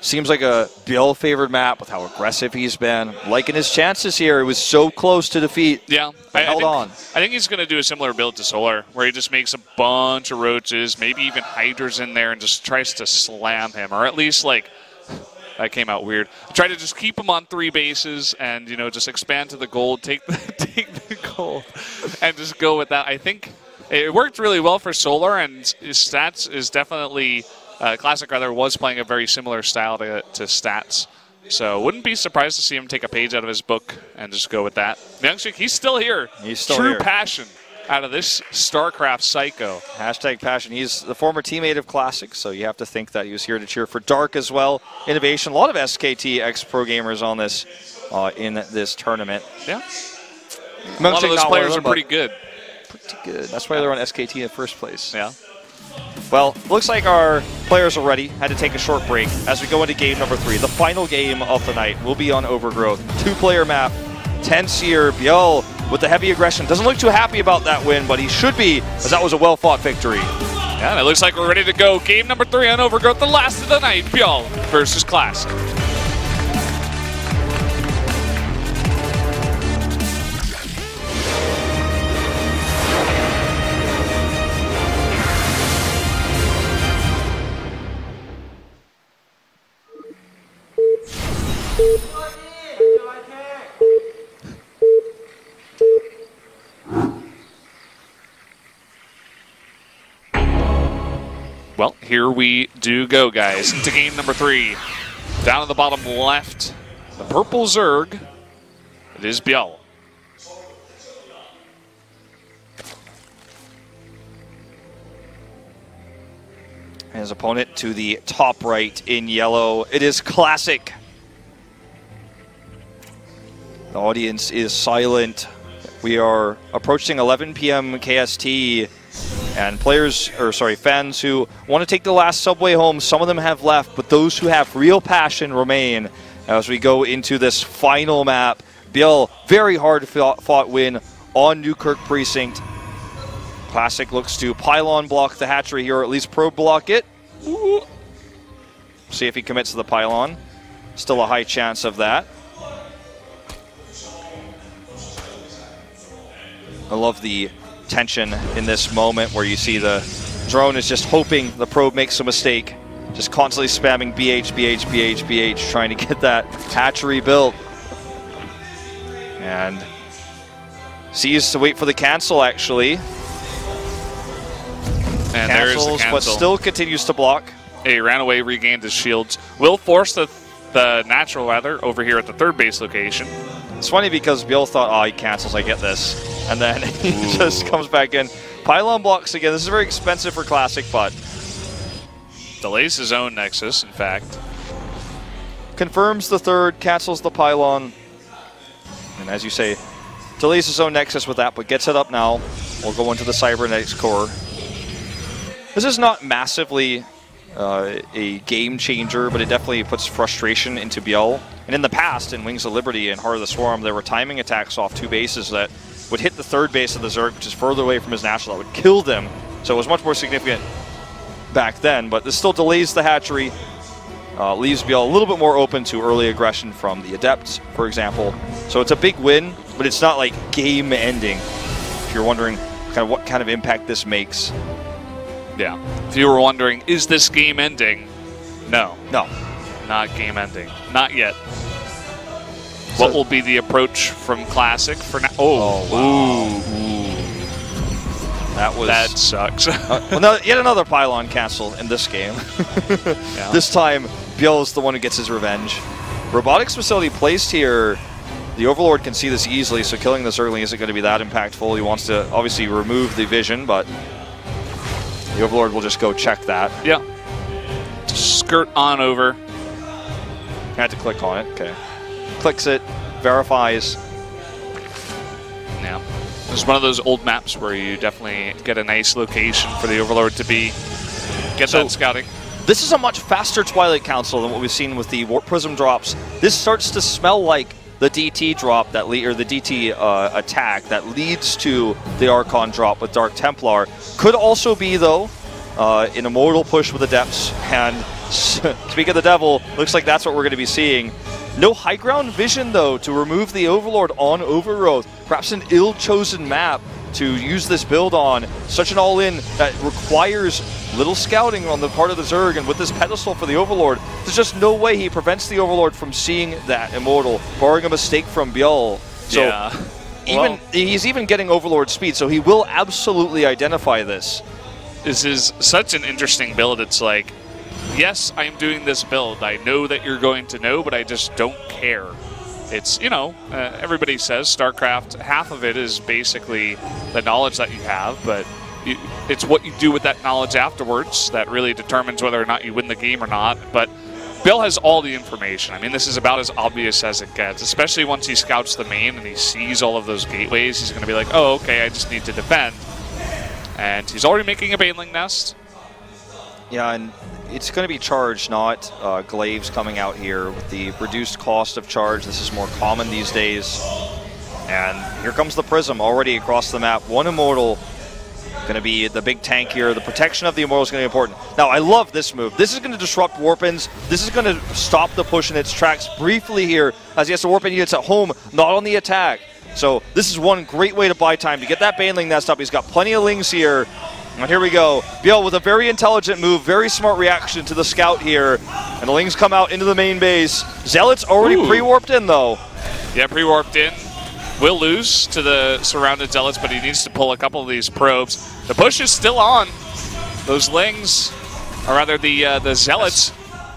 Seems like a ByuL favored map with how aggressive he's been. Liking his chances here. It was so close to defeat. Yeah. Held on. I think he's going to do a similar build to Solar, where he just makes a bunch of Roaches, maybe even Hydras in there, and just tries to slam him. Or at least, like, that came out weird. Try to just keep him on 3 bases and, you know, just expand to the gold, take the gold, and just go with that. I think it worked really well for Solar, and his stats is definitely... Classic was playing a very similar style to Stats. So wouldn't be surprised to see him take a page out of his book and just go with that. Youngster, he's still here. He's still True here. passion out of this StarCraft psycho. Hashtag passion. He's the former teammate of Classic, so you have to think that he was here to cheer for Dark as well. Innovation. A lot of SKT ex-pro gamers on this in this tournament. Yeah. A lot of those players are pretty good. Pretty good. That's why they're on SKT in the first place. Yeah. Well, looks like our players are ready. Had to take a short break as we go into game number 3. The final game of the night will be on Overgrowth. 2-player map. Tense here. ByuL with the heavy aggression. Doesn't look too happy about that win, but he should be, as that was a well-fought victory. Yeah, and it looks like we're ready to go. Game number 3 on Overgrowth, the last of the night. ByuL versus Classic. Well, here we do go, guys, into game number 3. Down at the bottom left, the purple Zerg. It is ByuL. His opponent to the top right in yellow. It is Classic. The audience is silent. We are approaching 11 p.m. KST, and fans who want to take the last subway home, some of them have left, but those who have real passion remain as we go into this final map. ByuL, very hard fought win on New Kirk Precinct. Classic looks to pylon block the hatchery here, or at least probe block it. Ooh. See if he commits to the pylon. Still a high chance of that. I love the tension in this moment where you see the drone is just hoping the probe makes a mistake. Just constantly spamming BH, BH, BH, BH, trying to get that hatchery built. And sees to wait for the cancel, actually. And there's the cancel. But still continues to block. He ran away, regained his shields. Will force the natural weather over here at the third base location. It's funny because ByuL thought, oh, he cancels, I get this. And then he just comes back in. Pylon blocks again. This is very expensive for Classic, but delays his own Nexus, in fact. Confirms the third, cancels the Pylon. And as you say, delays his own Nexus with that, but gets it up now. We'll go into the Cybernetics core. This is not massively a game changer, but it definitely puts frustration into ByuL. And in the past, in Wings of Liberty and Heart of the Swarm, there were timing attacks off 2 bases that would hit the third base of the Zerg, which is further away from his national. That would kill them. So it was much more significant back then, but this still delays the hatchery. Leaves ByuL a little bit more open to early aggression from the Adepts, for example. So it's a big win, but it's not like game-ending. If you're wondering kind of what kind of impact this makes. Yeah. If you were wondering, is this game ending? No. No. Not game ending. Not yet. So what will be the approach from Classic for now? Oh, wow. Ooh. That sucks. Well, no, yet another Pylon cancel in this game. Yeah. This time, ByuL is the one who gets his revenge. Robotics facility placed here. The Overlord can see this easily, so killing this early isn't going to be that impactful. He wants to obviously remove the vision, but the Overlord will just go check that. Yeah. Skirt on over. Had to click on it. Okay. Clicks it, verifies. Yeah. It's one of those old maps where you definitely get a nice location for the Overlord to be. Get that scouting. This is a much faster Twilight Council than what we've seen with the Warp Prism drops. This starts to smell like the DT drop that or the DT attack that leads to the Archon drop with Dark Templar. Could also be, though, an Immortal push with Adepts. And speak of the devil, looks like that's what we're going to be seeing. No high ground vision, though, to remove the Overlord on Overgrowth. Perhaps an ill-chosen map to use this build on. Such an all-in that requires little scouting on the part of the Zerg, and with this pedestal for the Overlord, there's just no way he prevents the Overlord from seeing that Immortal, barring a mistake from ByuL. So yeah. He's even getting Overlord speed, so he will absolutely identify this. This is such an interesting build. It's like, yes, I'm doing this build. I know that you're going to know, but I just don't care. It's, you know, everybody says StarCraft, half of it is basically the knowledge that you have, but it's what you do with that knowledge afterwards that really determines whether or not you win the game or not. But ByuL has all the information. I mean, this is about as obvious as it gets, especially once he scouts the main and he sees all of those gateways. He's going to be like, oh, okay, I just need to defend. And he's already making a Baneling Nest. Yeah, and it's going to be charge, not glaives coming out here with the reduced cost of charge. This is more common these days. And here comes the Prism already across the map. One Immortal going to be the big tank here. The protection of the Immortal is going to be important. Now, I love this move. This is going to disrupt Warpins. This is going to stop the push in its tracks briefly here as he has to Warpin units at home, not on the attack. So this is one great way to buy time to get that Baneling Nest up. He's got plenty of Lings here. And here we go. ByuL with a very intelligent move, very smart reaction to the scout here. And the Lings come out into the main base. Zealots already pre-warped in, though. Yeah, pre-warped in. Will lose to the surrounded Zealots, but he needs to pull a couple of these probes. The push is still on. Those Lings, or rather the Zealots.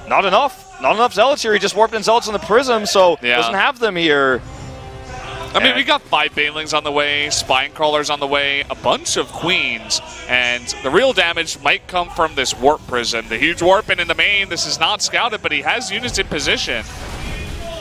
Not enough. Not enough Zealots here. He just warped in Zealots on the Prism, so doesn't have them here. I mean, we got 5 Banelings on the way, Spine Crawlers on the way, a bunch of Queens, and the real damage might come from this Warp Prism. The huge Warpin in the main, this is not scouted, but he has units in position.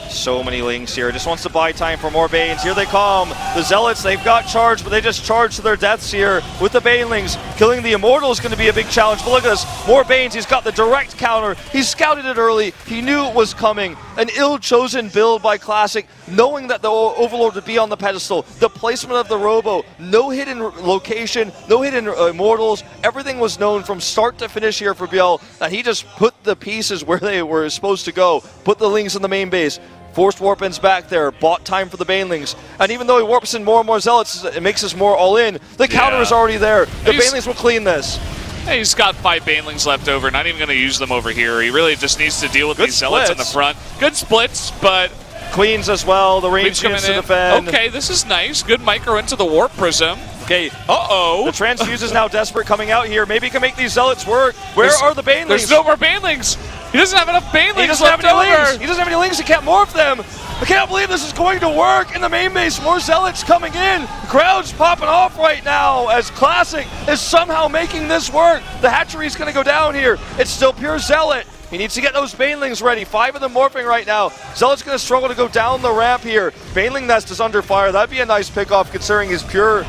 So many Lings here. Just wants to buy time for more Banes. Here they come. The Zealots, they've got charge, but they just charge to their deaths here with the Banelings. Killing the Immortal is going to be a big challenge. But look at this. More Banes. He's got the direct counter. He scouted it early. He knew it was coming. An ill-chosen build by Classic, knowing that the Overlord would be on the pedestal. The placement of the Robo. No hidden location. No hidden Immortals. Everything was known from start to finish here for ByuL. That he just put the pieces where they were supposed to go. Put the Lings in the main base. Forced Warpins back there, bought time for the Banelings. And even though he warps in more and more Zealots, it makes us more all-in. The counter is already there. The Banelings will clean this. Hey, he's got 5 Banelings left over, not even going to use them over here. He really just needs to deal with these Zealots in the front. Good splits, but Queens as well. The range gets to defend. Okay, this is nice. Good micro into the Warp Prism. Okay. Uh-oh. The Transfuse is now desperate coming out here. Maybe he can make these Zealots work. Where are the Banelings? There's no more Banelings. He doesn't have enough Banelings. He doesn't have any lings. He doesn't have any lings. He can't morph them. I can't believe this is going to work in the main base. More Zealots coming in. The crowd's popping off right now as Classic is somehow making this work. The hatchery's going to go down here. It's still pure Zealot. He needs to get those Banelings ready. 5 of them morphing right now. Zealot's going to struggle to go down the ramp here. Baneling Nest is under fire. That'd be a nice pickoff considering he's pure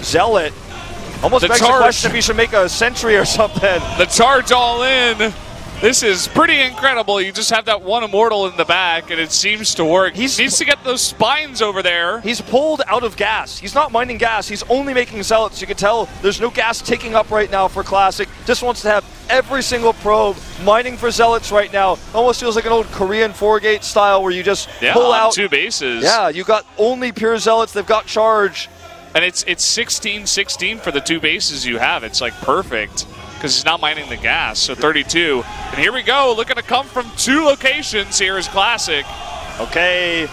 Zealot. Almost begs the question if he should make a sentry or something. The charge all in. This is pretty incredible. You just have that one Immortal in the back, and it seems to work. He needs to get those spines over there. He's pulled out of gas. He's not mining gas. He's only making Zealots. You can tell there's no gas ticking up right now for Classic. Just wants to have every single probe mining for Zealots right now. Almost feels like an old Korean 4-gate style where you just pull out 2 bases. Yeah, you got only pure Zealots. They've got charge. And it's 16-16 for the 2 bases you have. It's like perfect because he's not mining the gas. So 32. And here we go. Looking to come from 2 locations. Here is Classic. Okay.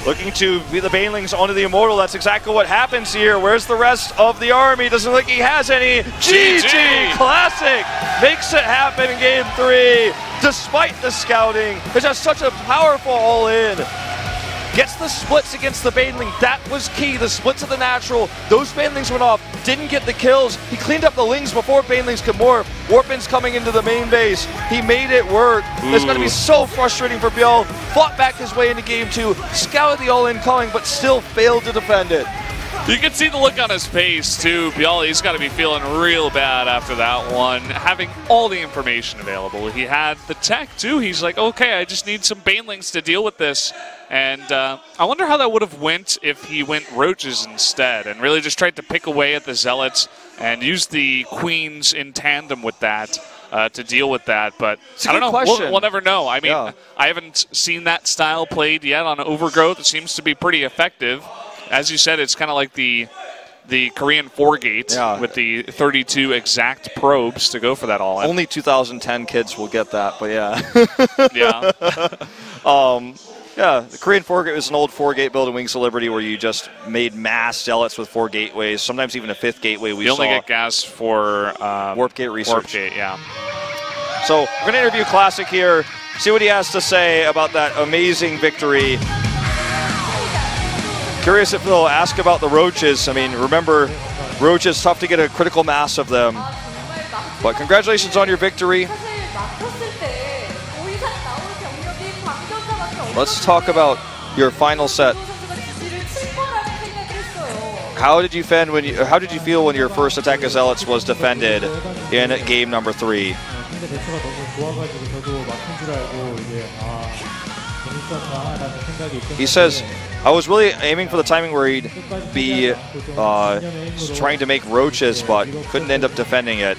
Looking to be the Banelings onto the Immortal. That's exactly what happens here. Where's the rest of the army? Doesn't look like he has any. GG! Classic makes it happen in game 3. Despite the scouting. It's just such a powerful all-in. Gets the splits against the Baneling. That was key. The splits of the natural. Those Banelings went off. Didn't get the kills. He cleaned up the Lings before Banelings could morph. Warpin's coming into the main base. He made it work. It's going to be so frustrating for ByuL. Fought back his way into game 2. Scouted the all-in coming, but still failed to defend it. You can see the look on his face, too. ByuL, he's got to be feeling real bad after that one, having all the information available. He had the tech, too. He's like, okay, I just need some Banelings to deal with this. And I wonder how that would have went if he went Roaches instead and really just tried to pick away at the Zealots and use the Queens in tandem with that to deal with that. But I don't know. We'll never know. I mean, I haven't seen that style played yet on Overgrowth. It seems to be pretty effective. As you said, it's kind of like the Korean 4-gate with the 32 exact probes to go for that all-in. Only 2010 kids will get that, but yeah. Yeah, the Korean 4-gate was an old 4-gate build in Wings of Liberty where you just made mass Zealots with 4 gateways, sometimes even a 5th gateway you only get gas for Warp Gate research. Warp Gate, yeah. So we're going to interview Classic here, see what he has to say about that amazing victory. Curious if they'll ask about the Roaches. I mean, remember, Roaches, tough to get a critical mass of them. But congratulations on your victory. Let's talk about your final set. How did you feel when your first attack of Zealots was defended in game number 3? He says, I was really aiming for the timing where he'd be trying to make Roaches, but couldn't end up defending it.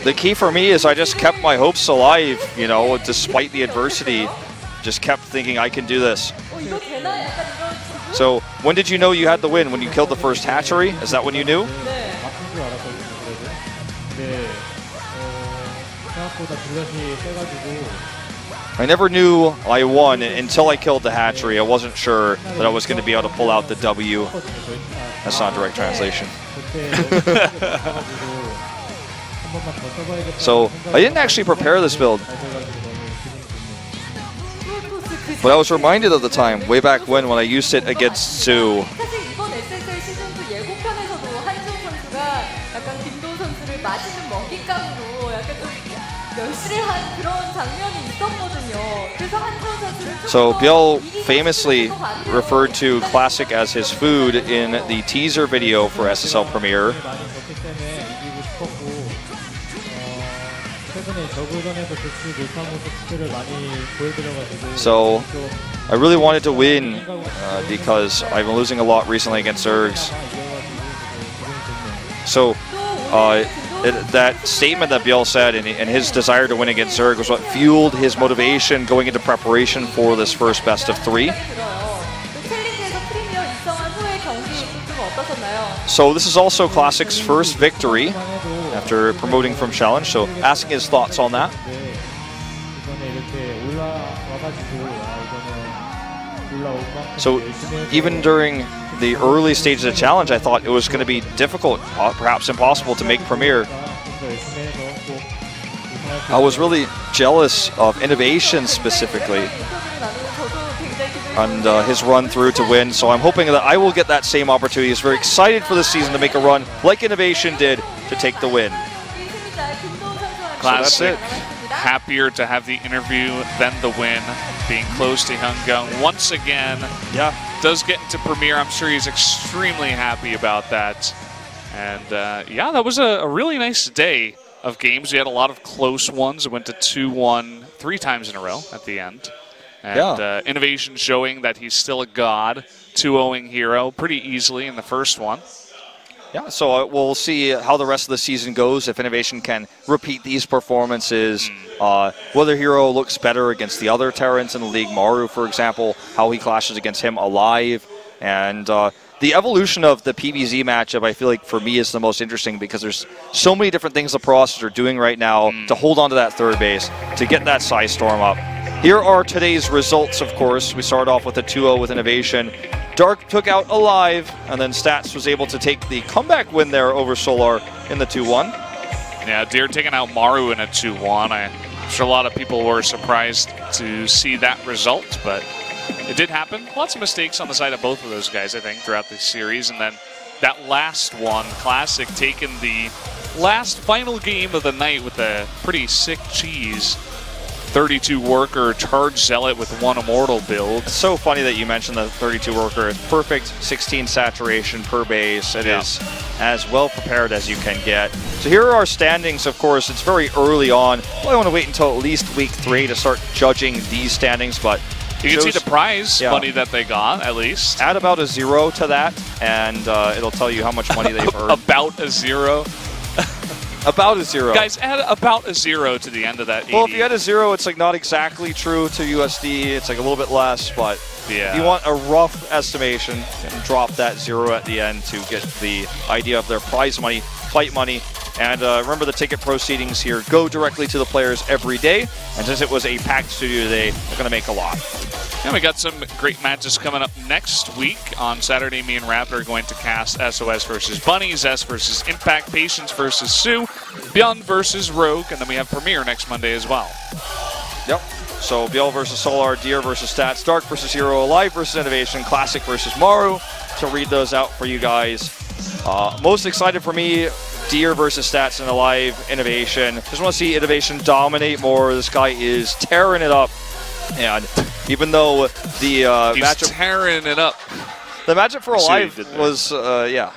The key for me is I just kept my hopes alive, you know, despite the adversity. Just kept thinking I can do this. So when did you know you had the win? When you killed the first hatchery? Is that when you knew? I never knew I won until I killed the hatchery. I wasn't sure that I was going to be able to pull out the W. That's not direct translation. So I didn't actually prepare this build. But I was reminded of the time, way back when I used it against Sue. So ByuL famously referred to Classic as his food in the teaser video for SSL Premiere. So I really wanted to win because I've been losing a lot recently against Zergs. So that statement that ByuL said and his desire to win against Zerg was what fueled his motivation going into preparation for this first best of 3. So this is also Classic's first victory after promoting from Challenge, so asking his thoughts on that. So even during the early stages of the challenge, I thought it was going to be difficult, perhaps impossible, to make Premier. I was really jealous of Innovation specifically and his run through to win, so I'm hoping that I will get that same opportunity. He's very excited for the season to make a run like Innovation did to take the win. Classic. So that's it. Happier to have the interview than the win, being close to Hyungung once again. Yeah. Does get into Premier. I'm sure he's extremely happy about that. And yeah, that was a really nice day of games. We had a lot of close ones. It went to 2-1 3 times in a row at the end. And Innovation showing that he's still a god, 2-0ing Hero pretty easily in the first one. Yeah, so we'll see how the rest of the season goes, if Innovation can repeat these performances, whether Hero looks better against the other Terrans in the league, Maru, for example, how he clashes against him alive, and the evolution of the PBZ matchup, I feel like, for me, is the most interesting because there's so many different things the Process are doing right now to hold on to that third base, to get that Psy Storm up. Here are today's results, of course. We start off with a 2-0 with Innovation. Dark took out Alive, and then Stats was able to take the comeback win there over Solar in the 2-1. Yeah, Deer taking out Maru in a 2-1. I'm sure a lot of people were surprised to see that result, but it did happen. Lots of mistakes on the side of both of those guys, I think, throughout the series. And then that last one, Classic, taking the last final game of the night with a pretty sick cheese. 32 worker charge zealot with 1 immortal build. It's so funny that you mentioned the 32 worker. It's perfect 16 saturation per base. It is as well prepared as you can get. So here are our standings, of course. It's very early on. Well, I want to wait until at least week 3 to start judging these standings, but you can see the prize money that they got, at least. Add about a 0 to that, and it'll tell you how much money they've earned. About a 0? About a 0. Guys, add about a 0 to the end of that 80. Well, if you add a 0, it's like not exactly true to USD. It's like a little bit less, but if you want a rough estimation, and drop that 0 at the end to get the idea of their prize money, fight money. And remember, the ticket proceedings here go directly to the players every day. And since it was a packed studio today, they're going to make a lot. Yeah, we got some great matches coming up next week. On Saturday, me and Raptor are going to cast SOS versus Bunny, Zest versus Impact, Patience versus Sue, ByuL versus Rogue, and then we have Premier next Monday as well. Yep. So ByuL versus Solar, Deer versus Stats, Dark versus Hero, Alive versus Innovation, Classic versus Maru. To read those out for you guys. Most excited for me, Deer versus Stats and Alive, Innovation. Just want to see Innovation dominate more. This guy is tearing it up. And even though the matchup tearing it up. The matchup for Alive was The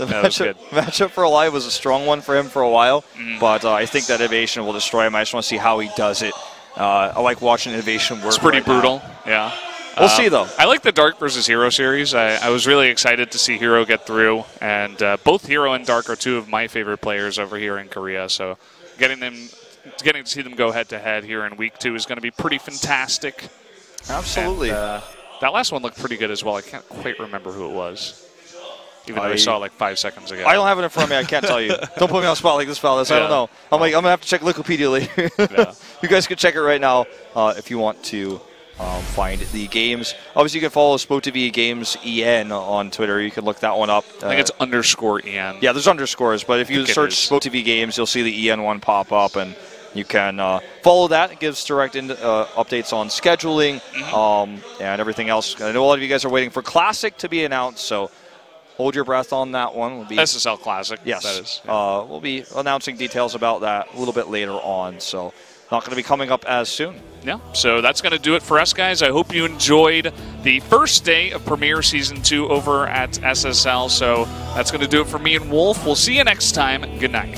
matchup for Alive was a strong one for him for a while, but I think that Innovation will destroy him. I just want to see how he does it. I like watching Innovation work. It's pretty brutal. Yeah. We'll see, though. I like the Dark versus Hero series. I was really excited to see Hero get through, and both Hero and Dark are 2 of my favorite players over here in Korea, so getting to see them go head-to-head here in Week 2 is going to be pretty fantastic. Absolutely. And, that last one looked pretty good as well. I can't quite remember who it was, even though I saw it like 5 seconds ago. I don't have it in front of me. I can't tell you. Don't put me on the spot like this, fellas. I don't know. I'm going to have to check Wikipedia later. You guys can check it right now if you want to find the games. Obviously, you can follow SpoTV Games EN on Twitter. You can look that one up. I think it's _EN. Yeah, there's underscores, but if you search SpoTV Games, you'll see the EN one pop up, and you can follow that. It gives direct updates on scheduling and everything else. I know a lot of you guys are waiting for Classic to be announced, so hold your breath on that one. We'll be SSL Classic. Yes. That is. Yeah. We'll be announcing details about that a little bit later on, so not going to be coming up as soon. Yeah, so that's going to do it for us, guys. I hope you enjoyed the first day of Premier Season 2 over at SSL. So that's going to do it for me and Wolf. We'll see you next time. Good night.